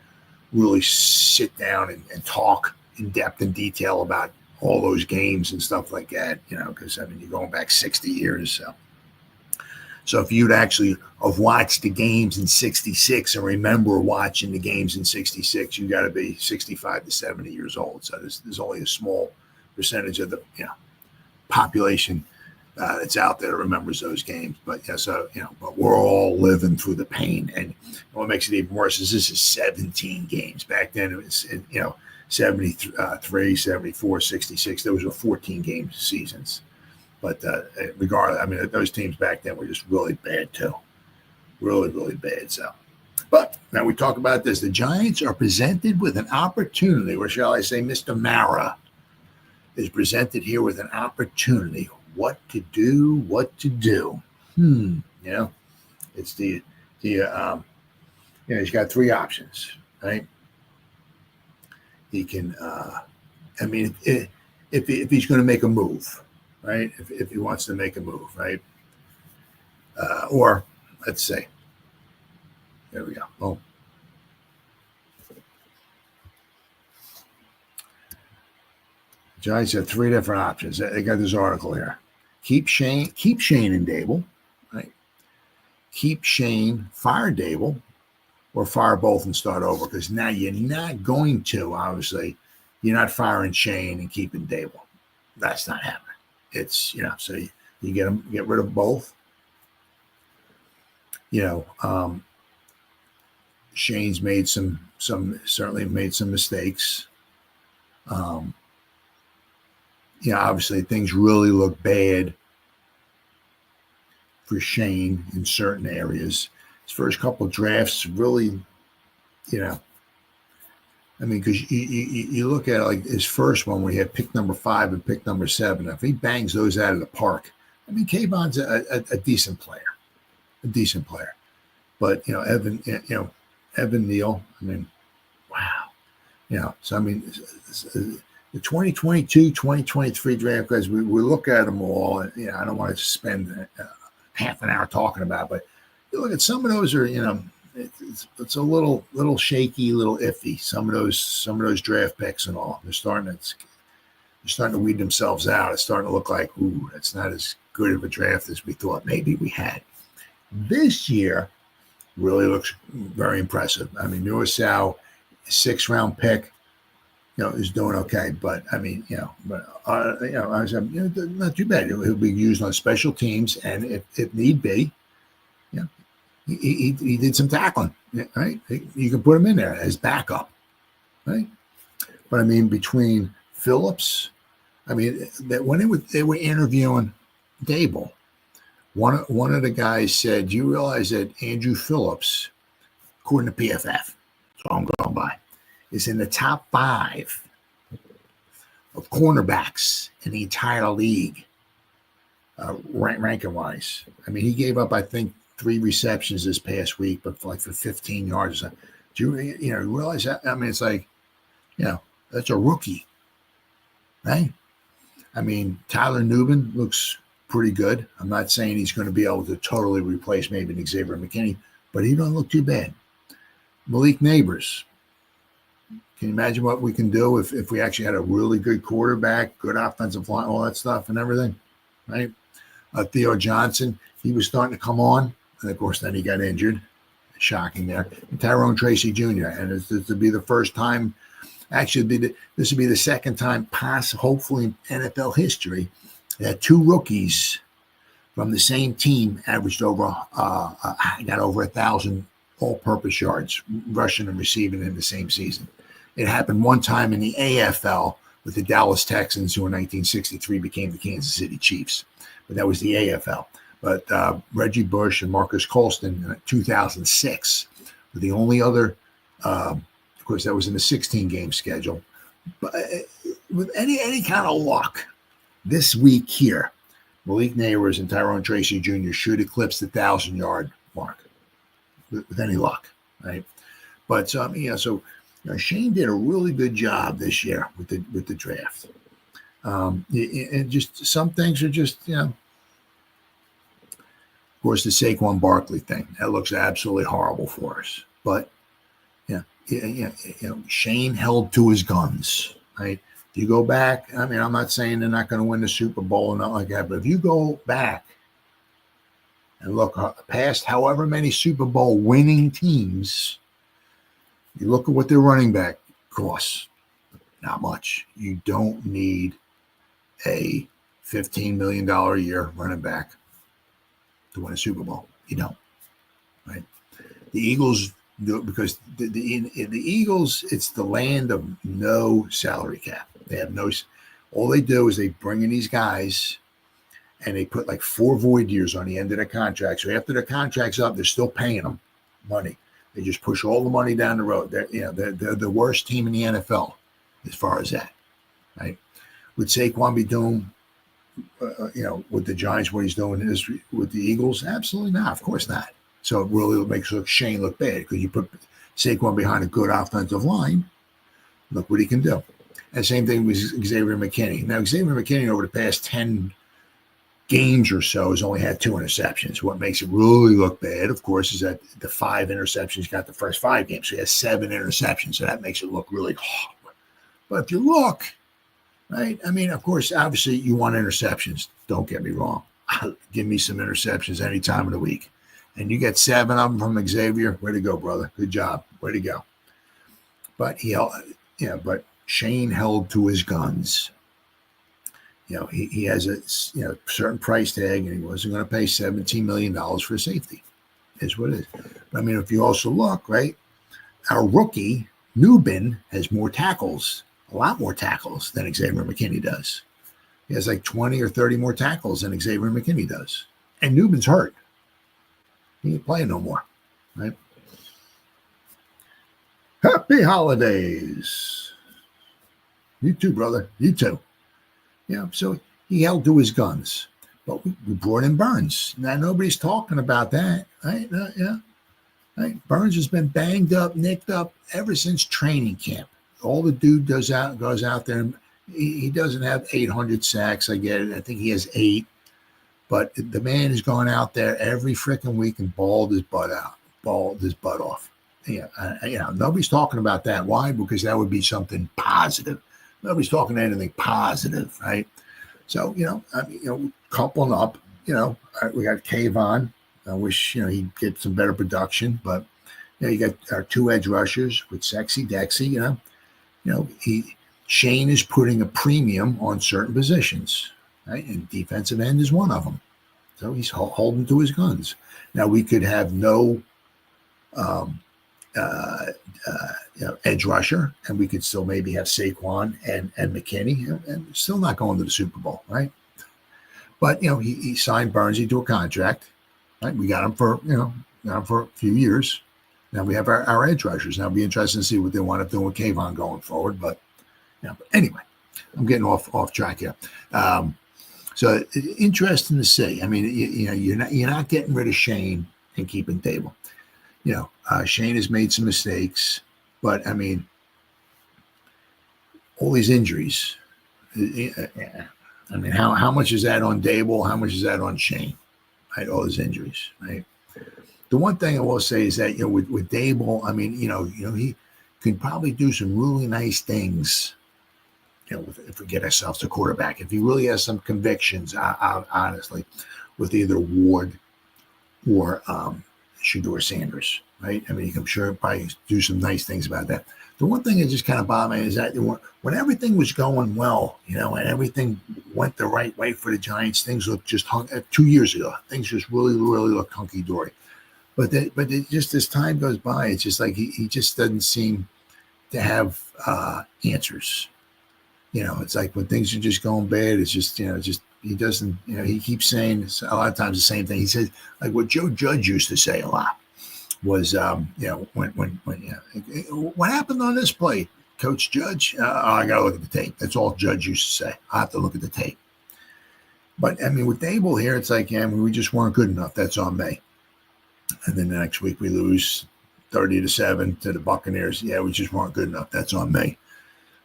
really sit down and talk in depth and detail about all those games and stuff like that, because you're going back 60 years. So if you'd actually have watched the games in 66 and remember watching the games in 66, you got to be 65 to 70 years old. So there's only a small percentage of the population that's out there that remembers those games. But but we're all living through the pain. And what makes it even worse is this is 17 games. Back then it was 73, 74, 66. Those were 14 game seasons. But regardless, those teams back then were just really bad too. Really, really bad. So, but now we talk about this. The Giants are presented with an opportunity, or shall I say, Mr. Mara is presented here with an opportunity. What to do? It's he's got 3 options, right? He can, if he's going to make a move. Right, if he wants to make a move, right, or let's say, there we go. Oh, Giants have 3 different options. They got this article here: keep Shane and Daboll, right? Keep Shane, fire Daboll, or fire both and start over. Because now you're not going to, obviously, you're not firing Shane and keeping Daboll. That's not happening. It's so you get rid of both. Shane's made certainly made some mistakes. obviously things really look bad for Shane in certain areas. His first couple drafts really, because you look at it like his first one where he had pick number 5 and pick number 7. If he bangs those out of the park, Kayvon's a decent player, But Evan Neal, wow. So the 2022, 2023 draft guys, we look at them all, and I don't want to spend half an hour talking about it, but you look at some of those are, it's a little shaky, little iffy. Some of those draft picks and all, they're starting to weed themselves out. It's starting to look like, ooh, that's not as good of a draft as we thought maybe we had. This year really looks very impressive. Nuasau, 6th-round pick, is doing okay. But not too bad. He'll be used on special teams, and if need be, he did some tackling, right? You can put him in there as backup, right? But between Phillips, that when they were interviewing Daboll, one of the guys said, "Do you realize that Andrew Phillips, according to PFF, that's all I'm going by, is in the top 5 of cornerbacks in the entire league, ranking wise? He gave up, I think, 3 receptions this past week, but for 15 yards. Do you realize that? It's like, that's a rookie, right? Tyler Nubin looks pretty good. I'm not saying he's going to be able to totally replace maybe an Xavier McKinney, but he don't look too bad. Malik Neighbors. Can you imagine what we can do if we actually had a really good quarterback, good offensive line, all that stuff and everything, right? Theo Johnson, he was starting to come on, and of course then he got injured. Shocking there. And Tyrone Tracy Jr. And this would be the first time, actually this would be the second time hopefully in NFL history, that 2 rookies from the same team averaged got over 1,000 all-purpose yards, rushing and receiving in the same season. It happened one time in the AFL with the Dallas Texans, who in 1963 became the Kansas City Chiefs. But that was the AFL. But Reggie Bush and Marcus Colston in 2006 were the only other, of course, that was in the 16-game schedule. But with any kind of luck, this week here, Malik Neighbors and Tyrone Tracy Jr. should eclipse the 1,000-yard mark with any luck, right? But Shane did a really good job this year with the draft. And just some things are just, of course, the Saquon Barkley thing, that looks absolutely horrible for us. But Shane held to his guns, right? You go back, I'm not saying they're not going to win the Super Bowl and not like that, but if you go back and look past however many Super Bowl winning teams, you look at what their running back costs. Not much. You don't need a $15 million a year running back to win a Super Bowl. You don't, right? The Eagles do it because the Eagles, it's the land of no salary cap. They have all they do is they bring in these guys and they put 4 void years on the end of their contract. So after their contract's up, they're still paying them money. They just push all the money down the road. They're the worst team in the NFL as far as that, right? Would Saquon be doing, with the Giants what he's doing with the Eagles? Absolutely not. Of course not. So it really makes Shane look bad because you put Saquon behind a good offensive line. Look what he can do. And same thing with Xavier McKinney. Now, Xavier McKinney over the past 10 games or so has only had 2 interceptions. What makes it really look bad, of course, is that the 5 interceptions he got the first 5 games. So he has 7 interceptions. So that makes it look really hard. But if you look, right, of course, obviously you want interceptions. Don't get me wrong. Give me some interceptions any time of the week. And you get 7 of them from Xavier. Way to go, brother. Good job. Way to go. But but Shane held to his guns. He has a certain price tag, and he wasn't going to pay $17 million for safety. Is what it is. But if you also look, right, our rookie Nubin has more tackles, a lot more tackles than Xavier McKinney does. He has like 20 or 30 more tackles than Xavier McKinney does. And Newman's hurt. He ain't playing no more, right? Happy holidays. You too, brother. You too. Yeah, so he held to his guns. But we brought in Burns. Now, nobody's talking about that, right? Yeah. Right? Burns has been banged up, nicked up ever since training camp. All the dude goes out there, and he doesn't have 800 sacks. I get it. I think he has 8. But the man has gone out there every freaking week and balled his butt off. Yeah, nobody's talking about that. Why? Because that would be something positive. Nobody's talking anything positive, right? So, coupling up, we got Kayvon. I wish, he'd get some better production, but, you got our 2 edge rushers with Sexy Dexy, Shane is putting a premium on certain positions, right? And defensive end is one of them. So he's holding to his guns. Now we could have no edge rusher, and we could still maybe have Saquon and McKinney, and still not going to the Super Bowl, right? But he signed Burnsy to a contract, right? We got him for a few years. Now we have our edge rushers. Now it'll be interesting to see what they wind up doing with Kayvon going forward. But but anyway, I'm getting off track here. So interesting to see. I mean, you're not getting rid of Shane and keeping Daboll. Shane has made some mistakes, but I mean, all these injuries. I mean, how much is that on Daboll? How much is that on Shane? Right, all his injuries. Right. The one thing I will say is that with Daboll, I mean, he can probably do some really nice things. If we get ourselves a quarterback, if he really has some convictions, honestly, with either Ward or Shedeur Sanders, right? I mean, I'm sure he'll probably do some nice things about that. The one thing that just kind of bothered me is that when everything was going well, and everything went the right way for the Giants, things looked just 2 years ago. Things just really, really looked hunky-dory. But just as time goes by, it's just like he just doesn't seem to have answers. It's like when things are just going bad, it's just, he doesn't, he keeps saying a lot of times the same thing. He says, like what Joe Judge used to say a lot was, what happened on this play, Coach Judge? I got to look at the tape. That's all Judge used to say. I have to look at the tape. But I mean, with Daboll here, it's like, we just weren't good enough. That's on me. And then the next week we lose 30-7 to the Buccaneers. Yeah, we just weren't good enough. That's on me.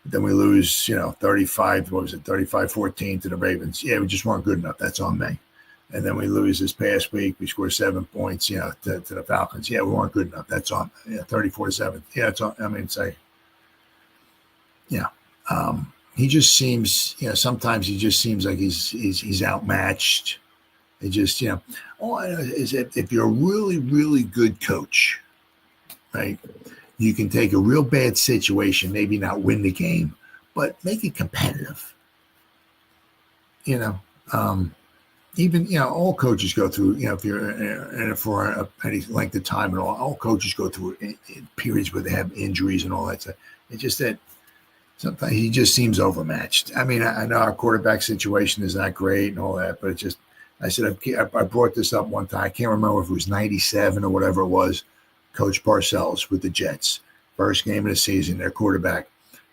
Then we lose, 35-14 to the Ravens. Yeah, we just weren't good enough. That's on me. And then we lose this past week. We score 7 points, to the Falcons. Yeah, we weren't good enough. That's on 34-7. Yeah, it's on. I mean, say, he just seems, sometimes he just seems like he's outmatched. It just, all I know is that if you're a really, really good coach, right? You can take a real bad situation, maybe not win the game, but make it competitive. Even, all coaches go through, if you're in it for any length of time and all coaches go through periods where they have injuries and all that stuff. It's just that sometimes he just seems overmatched. I mean, I know our quarterback situation is not great and all that, but it's just, I said, I brought this up one time. I can't remember if it was 97 or whatever it was. Coach Parcells with the Jets. First game of the season, their quarterback.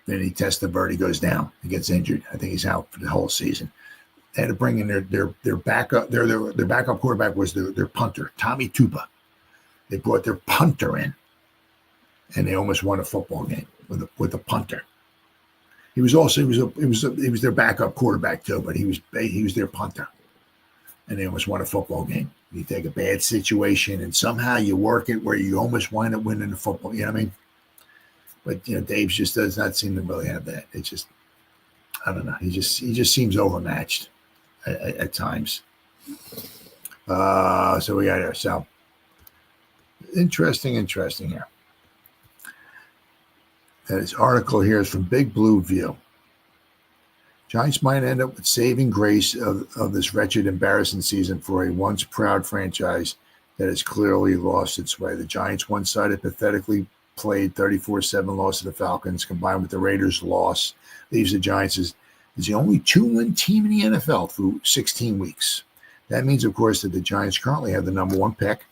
Then he tests the bird. He goes down. He gets injured. I think he's out for the whole season. They had to bring in their backup. Their backup quarterback was their punter, Tommy Tupa. They brought their punter in, and they almost won a football game with a punter. He was their backup quarterback too, but he was their punter, and they almost won a football game. You take a bad situation and somehow you work it where you almost wind up winning the football. You know what I mean? But Dave just does not seem to really have that. It's just, I don't know. He just seems overmatched at times. So we got here. So interesting here. This article here is from Big Blue View. Giants might end up with saving grace of this wretched, embarrassing season for a once proud franchise that has clearly lost its way. The Giants' one-sided, pathetically played 34-7 loss to the Falcons, combined with the Raiders' loss, leaves the Giants is the only 2-win team in the NFL through 16 weeks. That means, of course, that the Giants currently have the number 1 pick.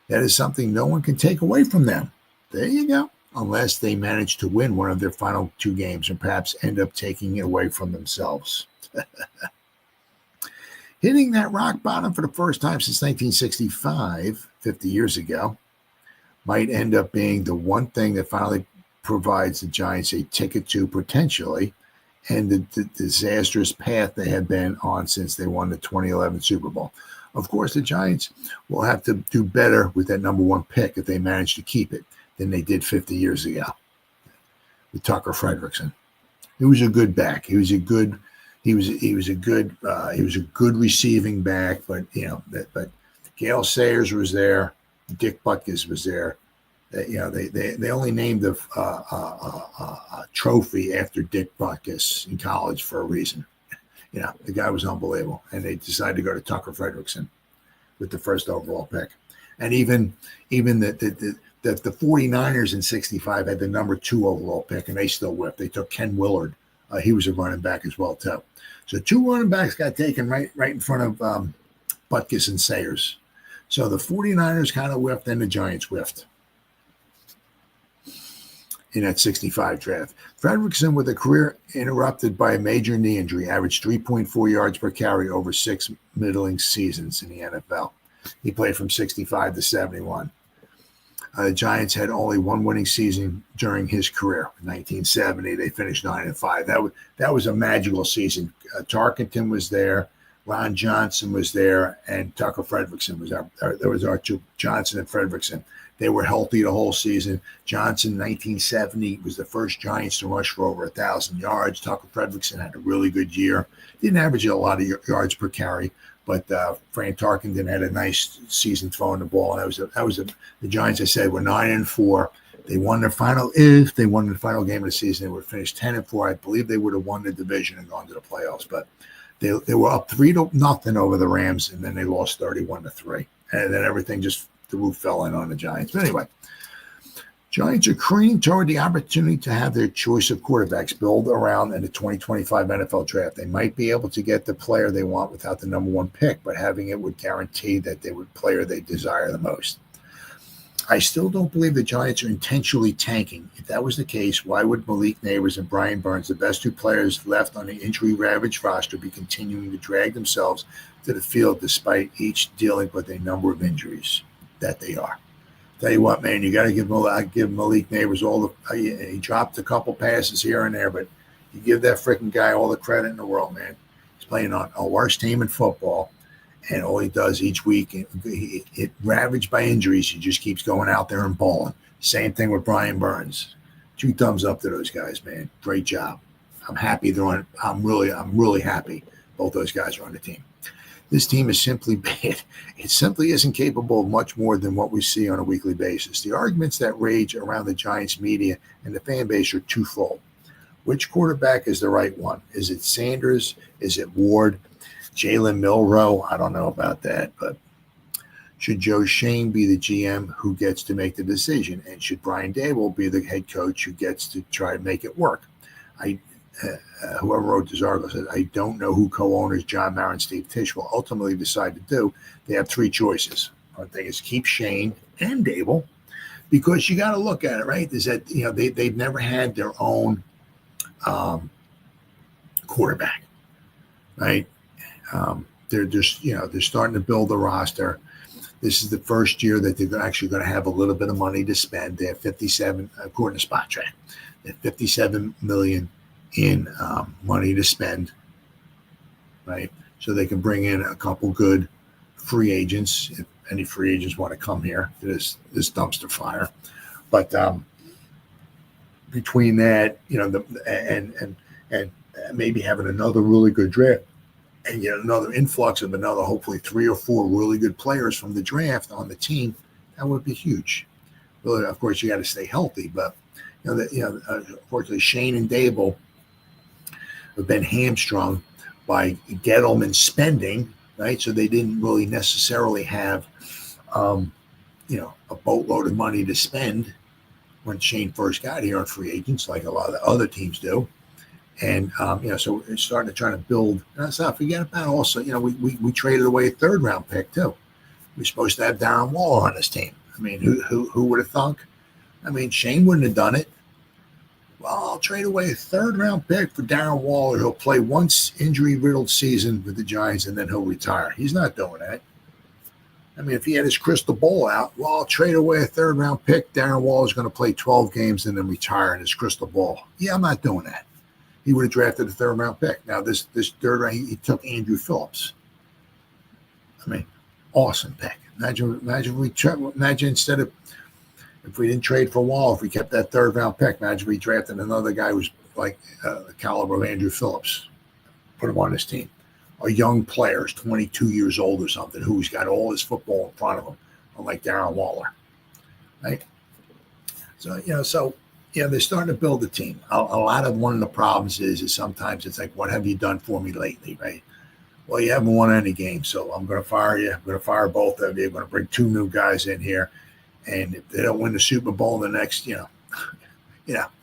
That is something no one can take away from them. There you go. Unless they manage to win one of their final 2 games and perhaps end up taking it away from themselves. Hitting that rock bottom for the first time since 1965, 50 years ago, might end up being the one thing that finally provides the Giants a ticket to potentially end the disastrous path they had been on since they won the 2011 Super Bowl. Of course, the Giants will have to do better with that number 1 pick if they manage to keep it than they did 50 years ago with Tucker Frederickson. He was a good back. He was a good receiving back, but Gale Sayers was there, Dick Butkus was there. They only named a trophy after Dick Butkus in college for a reason. The guy was unbelievable, and they decided to go to Tucker Frederickson with the first overall pick. And even the 49ers in 65 had the number 2 overall pick, and they still whipped. They took Ken Willard. He was a running back as well, too. So 2 running backs got taken right in front of Butkus and Sayers. So the 49ers kind of whiffed, and the Giants whiffed in that 65 draft. Frederickson, with a career interrupted by a major knee injury, averaged 3.4 yards per carry over 6 middling seasons in the NFL. He played from 65 to 71. The Giants had only 1 winning season during his career. In 1970, they finished 9-5. That was a magical season. Tarkenton was there, Ron Johnson was there, and Tucker Frederickson was there was our 2, Johnson and Frederickson. They were healthy the whole season. Johnson, 1970, was the first Giants to rush for over 1,000 yards. Tucker Frederickson had a really good year. Didn't average a lot of yards per carry, but Frank Tarkenton had a nice season throwing the ball. And the Giants, I said, were 9-4. They won their final. If they won the final game of the season, they would have finished 10-4. I believe they would have won the division and gone to the playoffs. But they were up 3-0 over the Rams, and then they lost 31-3. And then everything just, the roof fell in on the Giants. But anyway, Giants are careening toward the opportunity to have their choice of quarterbacks build around in the 2025 NFL draft. They might be able to get the player they want without the number 1 pick, but having it would guarantee that they would player they desire the most. I still don't believe the Giants are intentionally tanking. If that was the case, why would Malik Neighbors and Brian Burns, the best 2 players left on the injury-ravaged roster, be continuing to drag themselves to the field despite each dealing with a number of injuries that they are? Tell you what, man, you got to give Malik Neighbors all the. He dropped a couple passes here and there, but you give that freaking guy all the credit in the world, man. He's playing on a worst team in football, and all he does each week, it ravaged by injuries, he just keeps going out there and balling. Same thing with Brian Burns. 2 thumbs up to those guys, man. Great job. I'm happy they're on. I'm really happy both those guys are on the team. This team is simply bad. It simply isn't capable of much more than what we see on a weekly basis. The arguments that rage around the Giants media and the fan base are twofold. Which quarterback is the right one? Is it Sanders? Is it Ward? Jalen Milroe? I don't know about that, but should Joe Shane be the GM who gets to make the decision? And should Brian Daboll be the head coach who gets to try to make it work? Whoever wrote this article said, I don't know who co-owners John Mara and Steve Tisch will ultimately decide to do. They have 3 choices. One thing is keep Shane and Daboll, because you got to look at it, right? Is that they've never had their own quarterback, right? They're starting to build the roster. This is the first year that they're actually going to have a little bit of money to spend. They have 57, according to SpotTrack, they have $57 million in money to spend, right? So they can bring in a couple good free agents if any free agents want to come here to this dumpster fire. But between that, and maybe having another really good draft and get another influx of another hopefully 3 or 4 really good players from the draft on the team, that would be huge. Well, of course, you got to stay healthy, but unfortunately, Shane and Daboll have been hamstrung by Gettleman spending, right? So they didn't really necessarily have, a boatload of money to spend when Shane first got here on free agents, like a lot of the other teams do. And, so it's starting to try to build. And let's not forget about also, we traded away a third-round pick, too. We're supposed to have Darren Waller on this team. I mean, who would have thunk? I mean, Shane wouldn't have done it. Well, I'll trade away a third-round pick for Darren Waller. He'll play once injury-riddled season with the Giants, and then he'll retire. He's not doing that. I mean, if he had his crystal ball out, well, I'll trade away a third-round pick. Darren Waller's going to play 12 games and then retire in his crystal ball. Yeah, I'm not doing that. He would have drafted a third-round pick. Now, this third round, he took Andrew Phillips. I mean, awesome pick. Imagine instead of, if we didn't trade for Wall, if we kept that third-round pick, imagine we drafted another guy who's like the caliber of Andrew Phillips, put him on his team. A young player, 22 years old or something, who's got all his football in front of him, unlike Darren Waller, right? So, they're starting to build a team. One of the problems is sometimes it's like, what have you done for me lately, right? Well, you haven't won any games, so I'm going to fire you. I'm going to fire both of you. I'm going to bring two new guys in here. And if they don't win the Super Bowl in the next,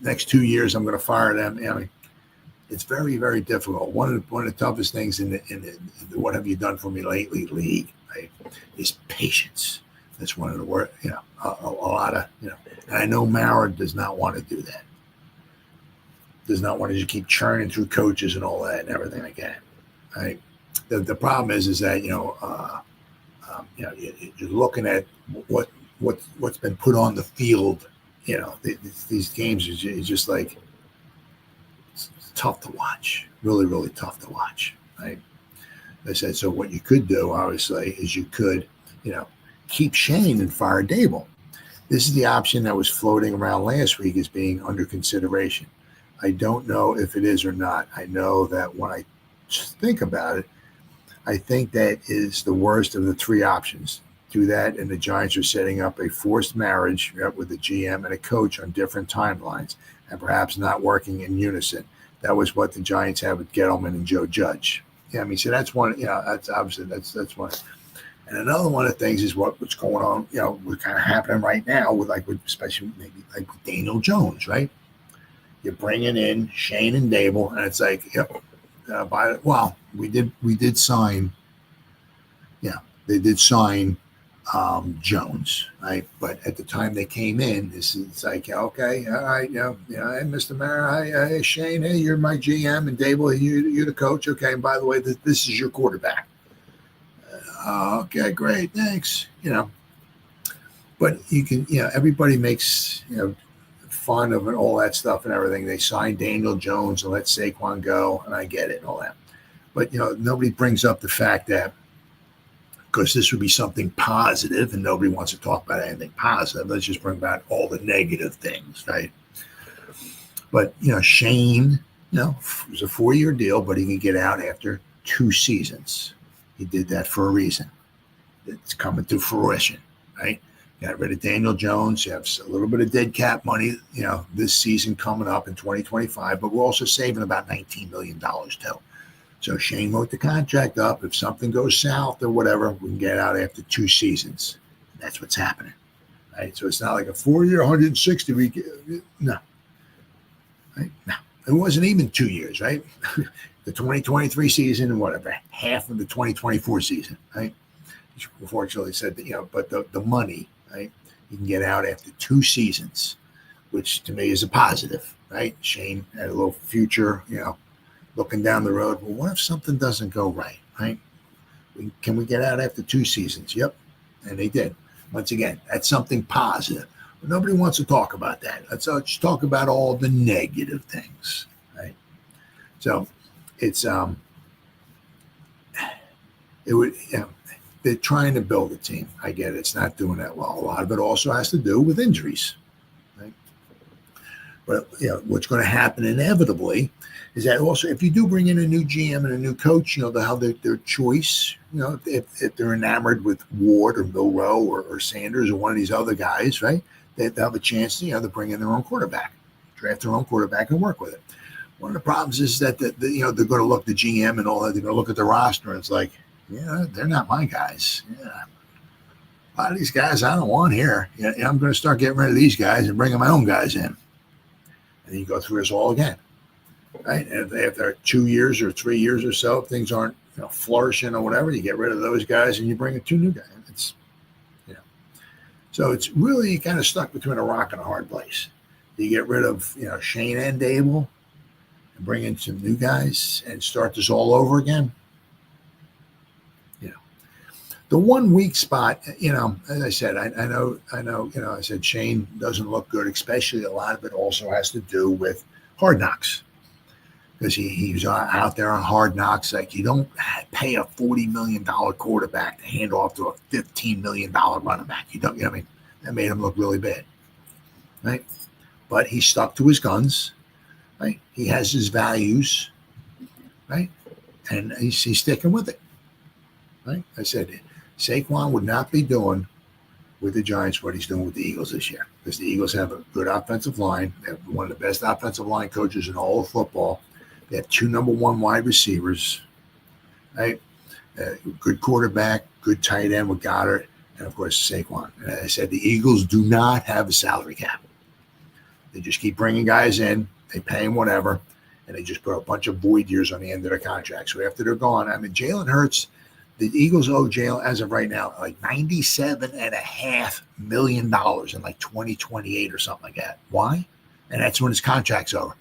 next 2 years, I'm going to fire them. I mean, it's very, very difficult. One of the toughest things in the what have you done for me lately league, right, is patience. That's one of the worst, a lot of, and I know Mara does not want to do that. Does not want to just keep churning through coaches and all that and everything like that, right? The problem is that, you're looking at what's been put on the field. These games is just like, it's tough to watch. Really, really tough to watch. Right? I said, so what you could do, obviously, is you could, keep Shane and fire Daboll. This is the option that was floating around last week as being under consideration. I don't know if it is or not. I know that when I think about it, I think that is the worst of the three options. Do that, and the Giants are setting up a forced marriage with a GM and a coach on different timelines and perhaps not working in unison. That was what the Giants had with Gettleman and Joe Judge. Yeah, I mean, so that's one. That's obviously that's one. And another one of the things is what's going on. What's kind of happening right now with especially maybe like with Daniel Jones, right? You're bringing in Shane and Daboll, and it's like, we did sign. Yeah, they did sign Jones, right? But at the time they came in, it's like, okay, all right, hey, Mr. Mara, hey, Shane, hey, you're my GM, and Daboll, you're the coach. Okay, and by the way, this is your quarterback. Okay, great, thanks. But you can, everybody makes, fun of it, all that stuff and everything. They signed Daniel Jones and let Saquon go, and I get it and all that. But, nobody brings up the fact that, because this would be something positive, and nobody wants to talk about anything positive. Let's just bring about all the negative things, right? But, Shane, it was a 4-year deal, but he can get out after 2 seasons. He did that for a reason. It's coming to fruition, right? You got rid of Daniel Jones. You have a little bit of dead cap money, this season coming up in 2025, but we're also saving about $19 million too. So Shane wrote the contract up. If something goes south or whatever, we can get out after 2 seasons. That's what's happening, right? So it's not like a 4-year, 160 week. No, right? No, it wasn't even 2 years, right? The 2023 season and whatever, half of the 2024 season, right? Which unfortunately said that, but the money, right? You can get out after 2 seasons, which to me is a positive, right? Shane had a little future, looking down the road. Well, what if something doesn't go right, right? Can we get out after 2 seasons? Yep. And they did. Once again, that's something positive. But nobody wants to talk about that. Let's just talk about all the negative things, right? So it's, they're trying to build a team. I get it. It's not doing that well. A lot of it also has to do with injuries, right? But, what's going to happen inevitably is that also if you do bring in a new GM and a new coach, they'll have their choice. If they're enamored with Ward or Milroe or Sanders or one of these other guys, right, they'll have a chance to bring in their own quarterback, draft their own quarterback and work with it. One of the problems is that they're going to look the GM and all that. They're going to look at the roster and it's like, they're not my guys. Yeah, a lot of these guys I don't want here. I'm going to start getting rid of these guys and bringing my own guys in. And then you go through this all again. right? And if after 2 years or 3 years or so, if things aren't flourishing or whatever, you get rid of those guys and you bring in 2 new guys. It's so it's really kind of stuck between a rock and a hard place. You get rid of Shane and Daboll and bring in some new guys and start this all over again. The one weak spot, as I said, I know, I said Shane doesn't look good, especially a lot of it also has to do with Hard Knocks. Because he was out there on Hard Knocks. Like, you don't pay a $40 million quarterback to hand off to a $15 million running back. You don't, I mean, that made him look really bad, right? But he stuck to his guns, right? He has his values, right? And he's sticking with it, right? I said, Saquon would not be doing with the Giants what he's doing with the Eagles this year, because the Eagles have a good offensive line. They have one of the best offensive line coaches in all of football. They have 2 number 1 wide receivers, right? Good quarterback, good tight end with Goddard, and of course Saquon. And I said the Eagles do not have a salary cap. They just keep bringing guys in, they pay them whatever, and they just put a bunch of void years on the end of their contract. So after they're gone, I mean, Jalen Hurts, the Eagles owe Jalen, as of right now, like $97.5 million in like 2028 or something like that. Why? And that's when his contract's over,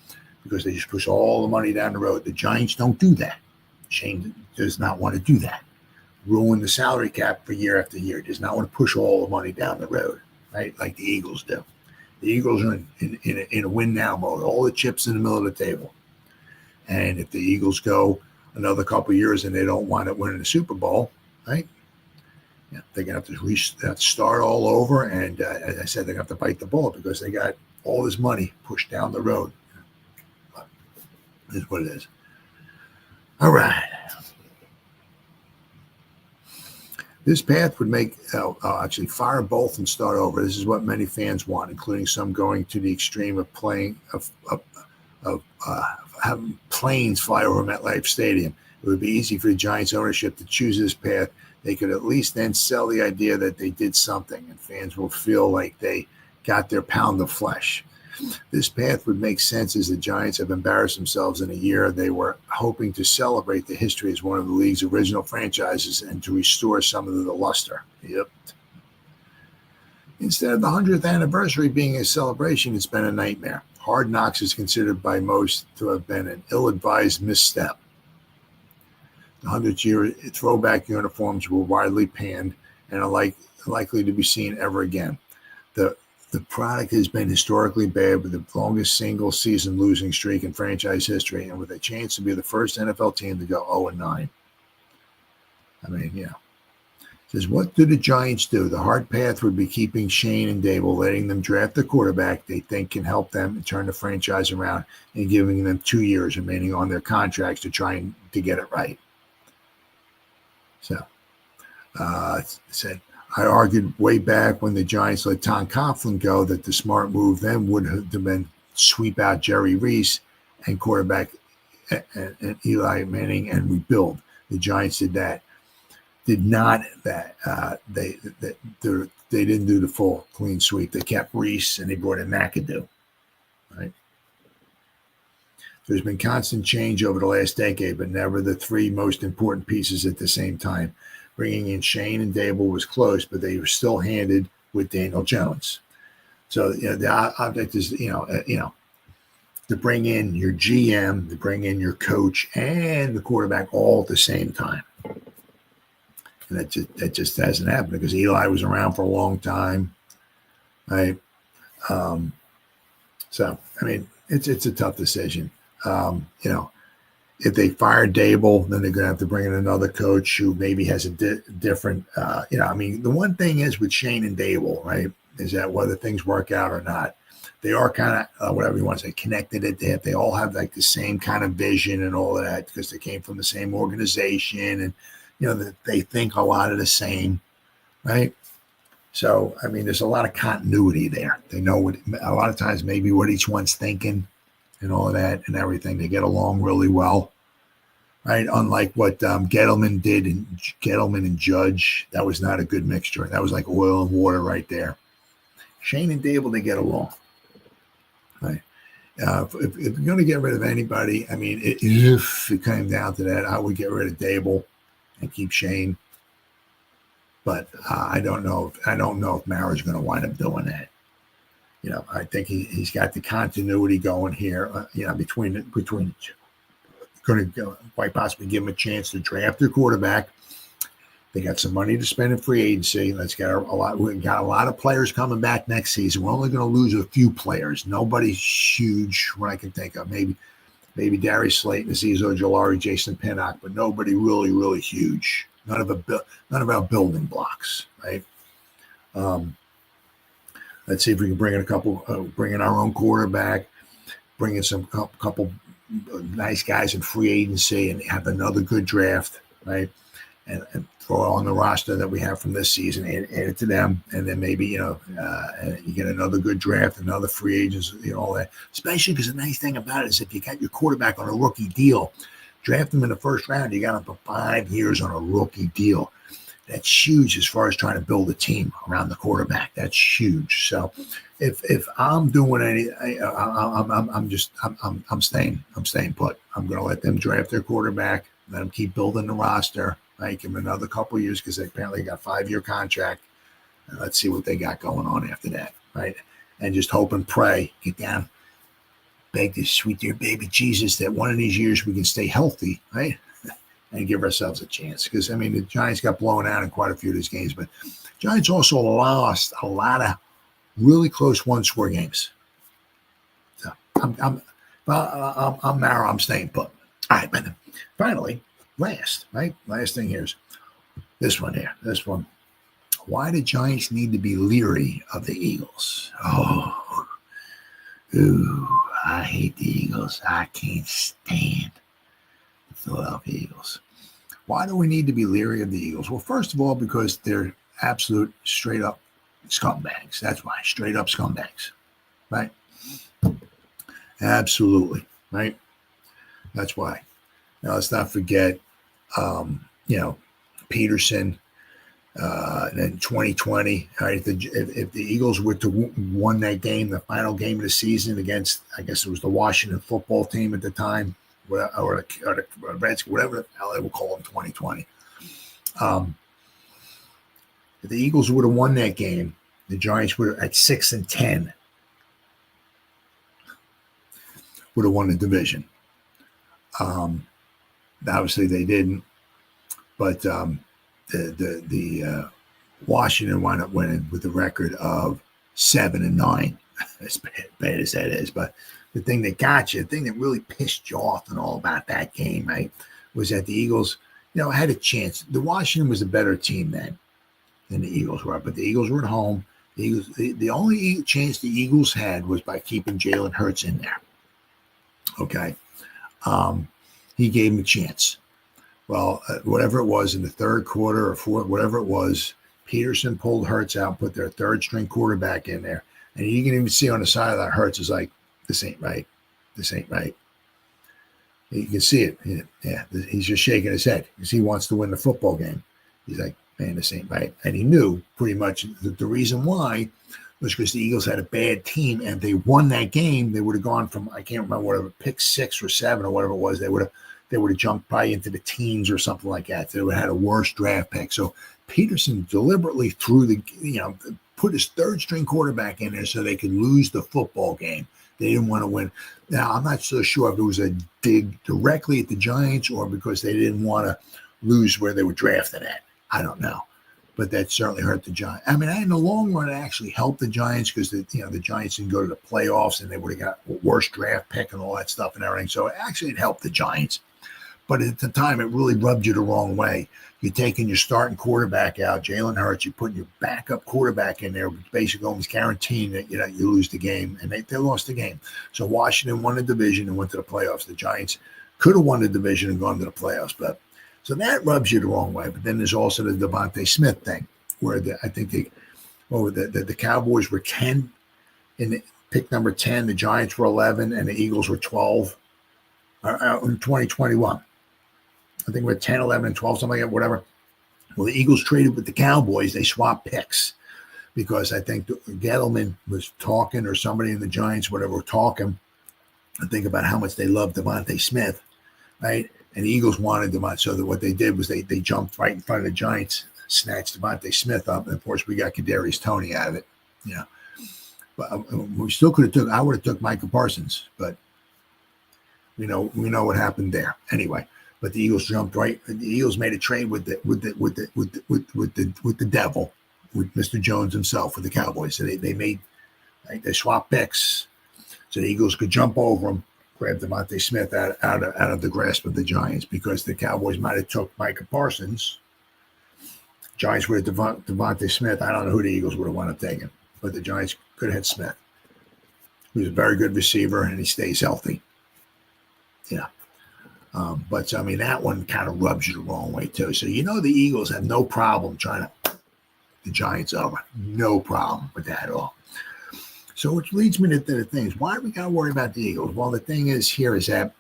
because they just push all the money down the road. The Giants don't do that. Shane does not want to do that. Ruin the salary cap for year after year. Does not want to push all the money down the road, right? Like the Eagles do. The Eagles are in a win now mode. All the chips in the middle of the table. And if the Eagles go another couple of years and they don't wind up winning the Super Bowl, right? Yeah, they're going to have to start all over. And as I said, they're going to have to bite the bullet because they got all this money pushed down the road. But this is what it is. All right. This path would make actually fire both and start over. This is what many fans want, including some going to the extreme of having planes fly over MetLife Stadium. It would be easy for the Giants ownership to choose this path. They could at least then sell the idea that they did something, and fans will feel like they got their pound of flesh. This path would make sense as the Giants have embarrassed themselves in a year they were hoping to celebrate the history as one of the league's original franchises and to restore some of the luster. Yep. Instead of the 100th anniversary being a celebration, it's been a nightmare. Hard Knocks is considered by most to have been an ill-advised misstep. The 100-year throwback uniforms were widely panned and are likely to be seen ever again. The product has been historically bad with the longest single-season losing streak in franchise history and with a chance to be the first NFL team to go 0-9. I mean, yeah. It says, what do the Giants do? The hard path would be keeping Shane and Daboll, letting them draft the quarterback they think can help them and turn the franchise around, and giving them 2 years remaining on their contracts to try to get it right. So, it said, I argued way back when the Giants let Tom Coughlin go that the smart move then would have been sweep out Jerry Reese and quarterback and Eli Manning and rebuild. The Giants did that. Did not that they didn't do the full clean sweep. They kept Reese and they brought in McAdoo. Right. There's been constant change over the last decade, but never the 3 most important pieces at the same time. Bringing in Shane and Daboll was close, but they were still handed with Daniel Jones. So the object is to bring in your GM, to bring in your coach and the quarterback all at the same time. And that just hasn't happened because Eli was around for a long time, right? So I mean, it's a tough decision. If they fire Daboll, then they're going to have to bring in another coach who maybe has a different, I mean, the one thing is with Shane and Daboll, right, is that whether things work out or not, they are kind of, whatever you want to say, connected at the hip. They all have like the same kind of vision and all of that because they came from the same organization and, they think a lot of the same, right? So, I mean, there's a lot of continuity there. They know a lot of times maybe what each one's thinking and all of that and everything. They get along really well, right? Unlike what Gettleman did and Gettleman and Judge, that was not a good mixture. That was like oil and water right there. Shane and Daboll, they get along, right? If you're going to get rid of anybody, I mean, if it came down to that, I would get rid of Daboll and keep Shane. But I don't know if Mara's going to wind up doing that. I think he's got the continuity going here. Between going to quite possibly give him a chance to draft their quarterback. They got some money to spend in free agency. Let's get a lot. We got a lot of players coming back next season. We're only going to lose a few players. Nobody's huge, what I can think of. Maybe Darius Slayton, Azeez Ojulari, Jason Pinnock, but nobody really, really huge. None of our building blocks, right? Let's see if we can bring in bring in our own quarterback, bring in some couple nice guys in free agency, and have another good draft, right? And throw on the roster that we have from this season, add it to them, and then maybe you get another good draft, another free agents, all that. Especially because the nice thing about it is if you got your quarterback on a rookie deal, draft him in the first round, you got him for 5 years on a rookie deal. That's huge as far as trying to build a team around the quarterback. That's huge. So if I'm doing any, I'm staying put. I'm going to let them draft their quarterback, let them keep building the roster. Give them another couple of years because they apparently got a 5-year contract. And let's see what they got going on after that, right? And just hope and pray, get down, beg this sweet dear baby Jesus that one of these years we can stay healthy, right? And give ourselves a chance. Because, the Giants got blown out in quite a few of these games, but Giants also lost a lot of really close one-score games. So I'm Mara, I'm staying put. All right, but finally, last thing here's this one here. This one. Why do Giants need to be leery of the Eagles? I hate the Eagles. I can't stand the Philadelphia Eagles. Why do we need to be leery of the Eagles? Well, first of all, because they're absolute straight up scumbags. That's why. Straight up scumbags. Right? Absolutely. Right? That's why. Now, let's not forget, Peterson, in 2020, right, if the Eagles were to won that game, the final game of the season against, I guess it was the Washington football team at the time, or the Redskins, whatever the hell they will call them, 2020. If the Eagles would have won that game, the Giants would have, at 6-10, would have won the division. Obviously, they didn't, but the Washington wound up winning with a record of 7-9. As bad as that is, but the thing that got you, the thing that really pissed you off and all about that game, right, was that the Eagles, had a chance. The Washington was a better team then than the Eagles were, but the Eagles were at home. The Eagles, the only chance the Eagles had was by keeping Jalen Hurts in there. Okay. He gave him a chance. Well, whatever it was in the third quarter or fourth, whatever it was, Peterson pulled Hurts out, put their third string quarterback in there. And you can even see on the side of that Hurts is like, this ain't right. This ain't right. You can see it. Yeah, he's just shaking his head because he wants to win the football game. He's like, man, this ain't right. And he knew pretty much that the reason why was because the Eagles had a bad team, and if they won that game, they would have gone from, I can't remember, whatever, pick 6 or 7 or whatever it was. They would have jumped probably into the teens or something like that. They would have had a worse draft pick. So Peterson deliberately put his third string quarterback in there so they could lose the football game. They didn't want to win. Now, I'm not so sure if it was a dig directly at the Giants or because they didn't want to lose where they were drafted at. I don't know. But that certainly hurt the Giants. In the long run, it actually helped the Giants because the Giants didn't go to the playoffs and they would have got a worse draft pick and all that stuff and everything. So it helped the Giants. But at the time, it really rubbed you the wrong way. You're taking your starting quarterback out, Jalen Hurts. You're putting your backup quarterback in there, basically almost guaranteeing that you lose the game, and they lost the game. So Washington won the division and went to the playoffs. The Giants could have won the division and gone to the playoffs, but so that rubs you the wrong way. But then there's also the Devontae Smith thing, where I think the Cowboys were 10 in pick number 10, the Giants were 11, and the Eagles were 12 in 2021. I think we're 10, 11, and 12, something like that, whatever. Well, the Eagles traded with the Cowboys. They swapped picks because I think Gettleman was talking, or somebody in the Giants, whatever, were talking and think about how much they love Devontae Smith, right? And the Eagles wanted Devontae, so that what they did was they jumped right in front of the Giants, snatched Devontae Smith up, and of course we got Kadarius Toney out of it. But we still could have took. I would have took Micah Parsons, but we know what happened there anyway. But the Eagles jumped right. The Eagles made a trade with the devil, with Mr. Jones himself, with the Cowboys. So they swapped picks, so the Eagles could jump over them, grab Devontae Smith out of the grasp of the Giants, because the Cowboys might have took Micah Parsons. Giants would have Devontae Smith. I don't know who the Eagles would have wound up taking, but the Giants could have had Smith, who's a very good receiver, and he stays healthy. But I mean, that one kind of rubs you the wrong way too. So the Eagles have no problem trying to the Giants over. No problem with that at all. So which leads me to the things. Why do we got to worry about the Eagles? Well, the thing is that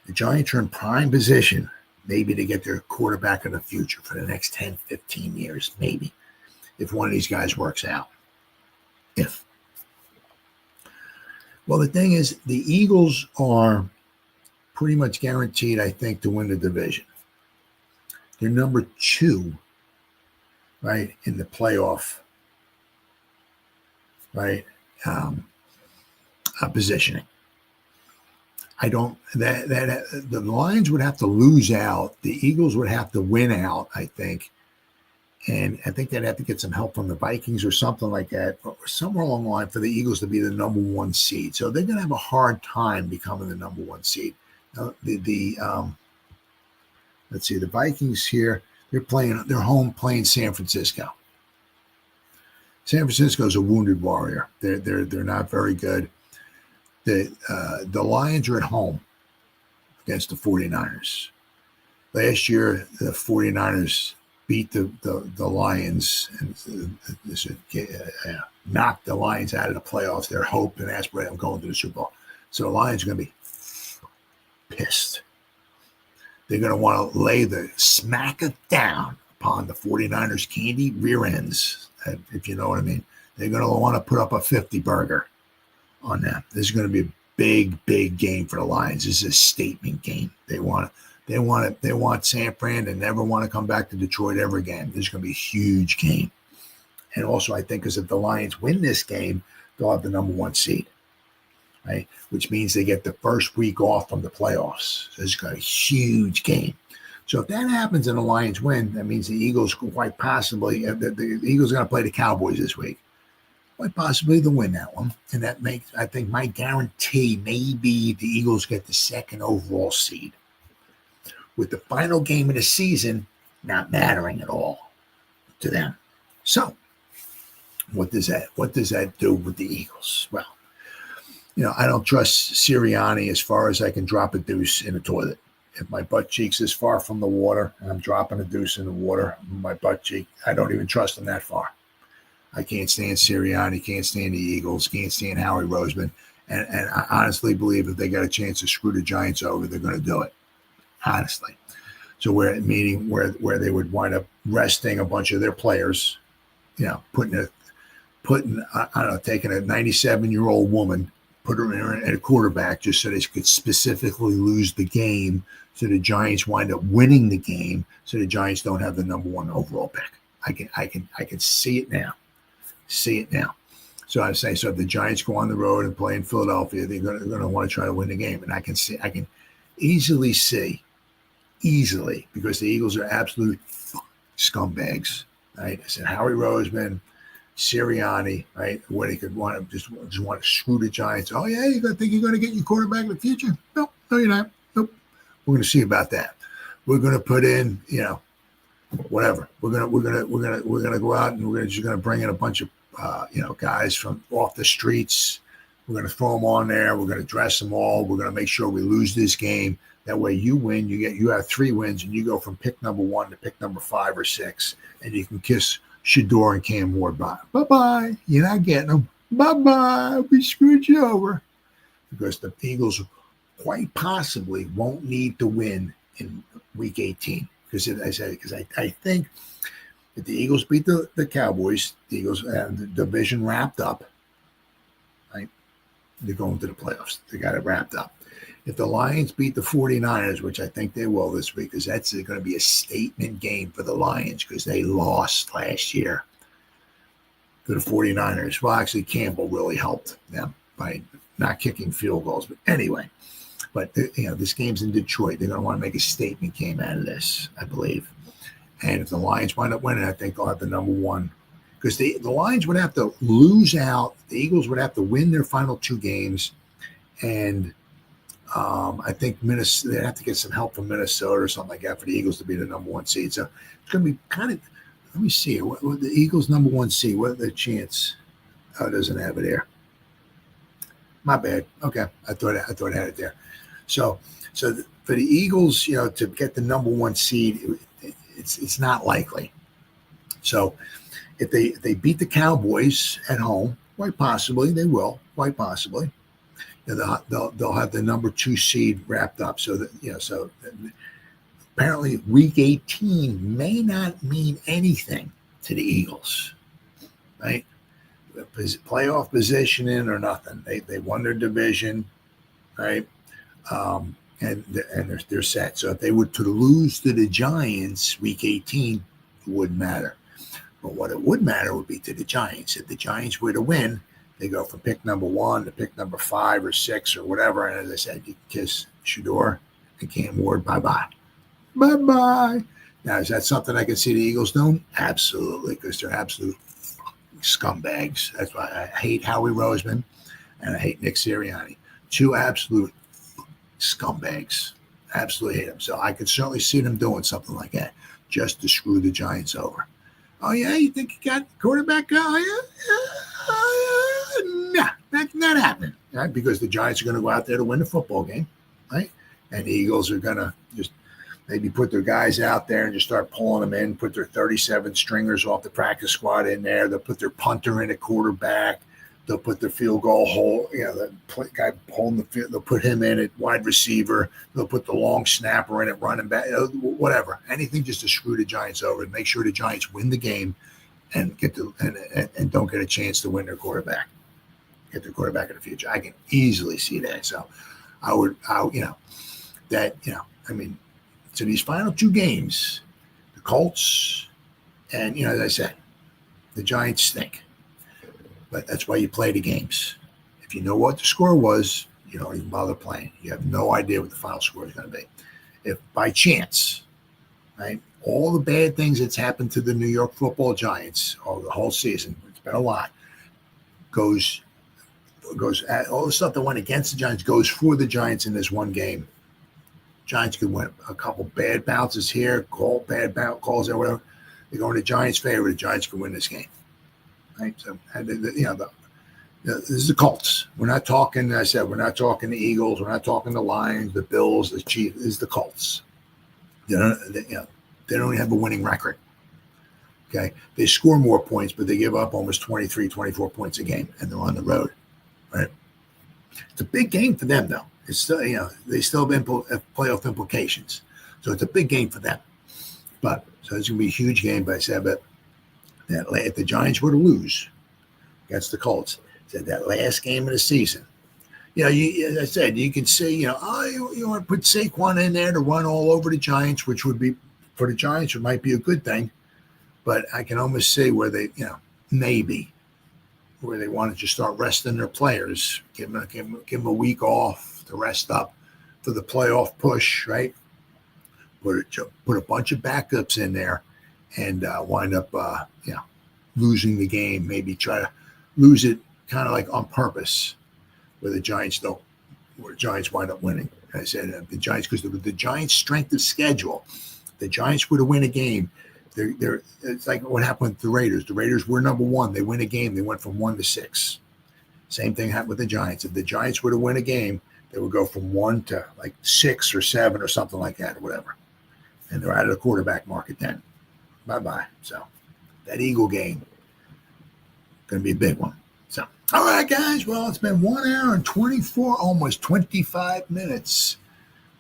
the Giants are in prime position, maybe to get their quarterback of the future for the next 10, 15 years, maybe, if one of these guys works out. Well, the thing is, the Eagles are pretty much guaranteed, I think, to win the division. They're number 2, right, in the playoff, right, positioning. I don't that the Lions would have to lose out. The Eagles would have to win out, I think. And I think they'd have to get some help from the Vikings or something like that, or somewhere along the line for the Eagles to be the number 1 seed. So they're going to have a hard time becoming the number 1 seed. Now, let's see, the Vikings here, they're home playing San Francisco. San Francisco is a wounded warrior. They're not very good. The Lions are at home against the 49ers. Last year, the 49ers beat the Lions and knocked the Lions out of the playoffs. Their hope and aspiration of going to the Super Bowl. So the Lions are going to be pissed. They're going to want to lay the smack it down upon the 49ers candy rear ends, if you know what I mean. They're going to want to put up a 50 burger on them. This is going to be a big game for the Lions. This is a statement game. They want San Fran to never want to come back to Detroit ever again. This is going to be a huge game. And also, I think, because if the Lions win this game, they'll have the number 1 seed, right? Which means they get the first week off from the playoffs. So it's got a huge game. So if that happens and the Lions win, that means the Eagles quite possibly, the Eagles are going to play the Cowboys this week. Quite possibly they'll win that one. And that makes, I think, my guarantee maybe the Eagles get the 2nd overall seed, with the final game of the season not mattering at all to them. So what does that do with the Eagles? Well, I don't trust Sirianni as far as I can drop a deuce in a toilet. If my butt cheek's this far from the water and I'm dropping a deuce in the water, my butt cheek, I don't even trust him that far. I can't stand Sirianni, can't stand the Eagles, can't stand Howie Roseman. And I honestly believe if they got a chance to screw the Giants over, they're going to do it. Honestly. So we're at a meeting where they would wind up resting a bunch of their players, taking a 97-year-old woman, put her in a quarterback just so they could specifically lose the game, so the Giants wind up winning the game, so the Giants don't have the number 1 overall pick. I can see it now. So I say, so if the Giants go on the road and play in Philadelphia, they're going to want to try to win the game. And I can easily see, because the Eagles are absolute scumbags, right? I said Howie Roseman, Sirianni, right? Where they could want to just want to screw the Giants. Oh yeah, you think you're going to get your quarterback in the future? No, you're not. Nope. We're going to see about that. We're going to put in, whatever. We're going to go out and we're just going to bring in a bunch of guys from off the streets. We're going to throw them on there. We're going to dress them all. We're going to make sure we lose this game. That way you win. You have 3 wins, and you go from pick number 1 to pick number 5 or 6, and you can kiss Shador and Cam Ward bye. Bye-bye. You're not getting them. Bye-bye. We screwed you over. Because the Eagles quite possibly won't need to win in Week 18. Because I think if the Eagles beat the Cowboys, the Eagles have the division wrapped up, right? They're going to the playoffs. They got it wrapped up. If the Lions beat the 49ers, which I think they will this week, because that's going to be a statement game for the Lions because they lost last year to the 49ers. Well, actually, Campbell really helped them by not kicking field goals. But anyway, this game's in Detroit. They're going to want to make a statement game out of this, I believe. And if the Lions wind up winning, I think they'll have the number one. Because the Lions would have to lose out. The Eagles would have to win their final two games. And I think Minnesota, they'd have to get some help from Minnesota or something like that for the Eagles to be the number one seed. So it's going to be kind of, let me see, what the Eagles number one seed, what are the chance? Oh, it doesn't have it here. My bad. Okay, I thought I had it there. So for the Eagles, to get the number one seed, it's not likely. So if they beat the Cowboys at home, quite possibly they will, quite possibly. They'll have the number two seed wrapped up. So that so apparently week 18 may not mean anything to the Eagles, right? Playoff positioning or nothing. They won their division, right? And they're set. So if they were to lose to the Giants week 18, it wouldn't matter. But what it would matter would be to the Giants. If the Giants were to win, they go from pick number 1 to pick number 5 or 6 or whatever. And as I said, you kiss Shador and Cam Ward, bye-bye. Bye-bye. Now, is that something I can see the Eagles doing? Absolutely, because they're absolute scumbags. That's why I hate Howie Roseman and I hate Nick Sirianni. Two absolute scumbags. Absolutely hate them. So I could certainly see them doing something like that just to screw the Giants over. Oh, yeah? You think you got quarterback? Nah, that's not happening, right? Because the Giants are going to go out there to win the football game, right? And the Eagles are going to just maybe put their guys out there and just start pulling them in, put their 37 stringers off the practice squad in there. They'll put their punter in at quarterback. They'll put their field goal hole, the guy holding the field, they'll put him in at wide receiver. They'll put the long snapper in at running back, whatever. Anything just to screw the Giants over and make sure the Giants win the game and and don't get a chance to win their quarterback. Get their quarterback in the future. I can easily see that. So so these final two games, the Colts and, as I said, the Giants stink. But that's why you play the games. If you know what the score was, you don't even bother playing. You have no idea what the final score is going to be. If by chance, right, all the bad things that's happened to the New York Football Giants over the whole season, it's been a lot, goes all the stuff that went against the Giants goes for the Giants in this one game. Giants could win a couple bad bounces here, bad calls there, whatever. They go in the Giants' favor. The Giants can win this game. Right? So, this is the Colts. We're not talking, I said, we're not talking the Eagles. We're not talking the Lions, the Bills, the Chiefs. This is the Colts. They don't have a winning record. Okay. They score more points, but they give up almost 23, 24 points a game, and they're on the road. Right. It's a big game for them, though. It's still, they still have playoff implications. So it's a big game for them. So it's going to be a huge game, but I said, if the Giants were to lose against the Colts, that last game of the season, as I said, you can see, you want to put Saquon in there to run all over the Giants, which would be, for the Giants, it might be a good thing. But I can almost see where they, maybe, where they wanted to start resting their players, give them a week off to rest up for the playoff push, right? Put a bunch of backups in there and wind up, losing the game. Maybe try to lose it kind of like on purpose, where the Giants wind up winning. I said the Giants, because the Giants' strength of schedule, the Giants were to win a game. It's like what happened with the Raiders. The Raiders were number 1. They win a game. They went from 1 to 6. Same thing happened with the Giants. If the Giants were to win a game, they would go from 1 to like 6 or 7 or something like that or whatever. And they're out of the quarterback market then. Bye-bye. So that Eagle game, going to be a big one. So, all right, guys. Well, it's been 1 hour and 24, almost 25 minutes.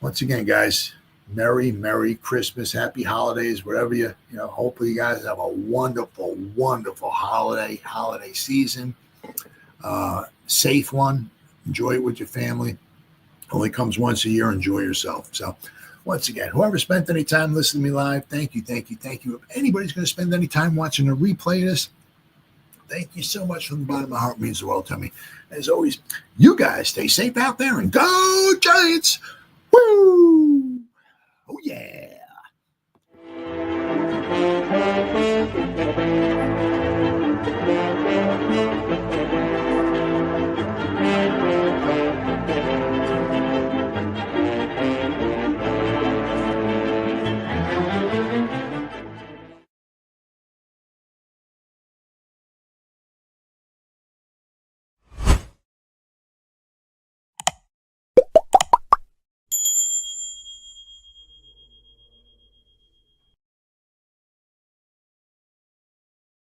Once again, guys, Merry Christmas, Happy Holidays, whatever hopefully you guys have a wonderful, wonderful holiday season. Safe one. Enjoy it with your family. Only comes once a year. Enjoy yourself. So, once again, whoever spent any time listening to me live, thank you, thank you, thank you. If anybody's going to spend any time watching a replay of this, thank you so much from the bottom of my heart. It means the world to me. As always, you guys stay safe out there and go Giants. Woo! Oh, yeah.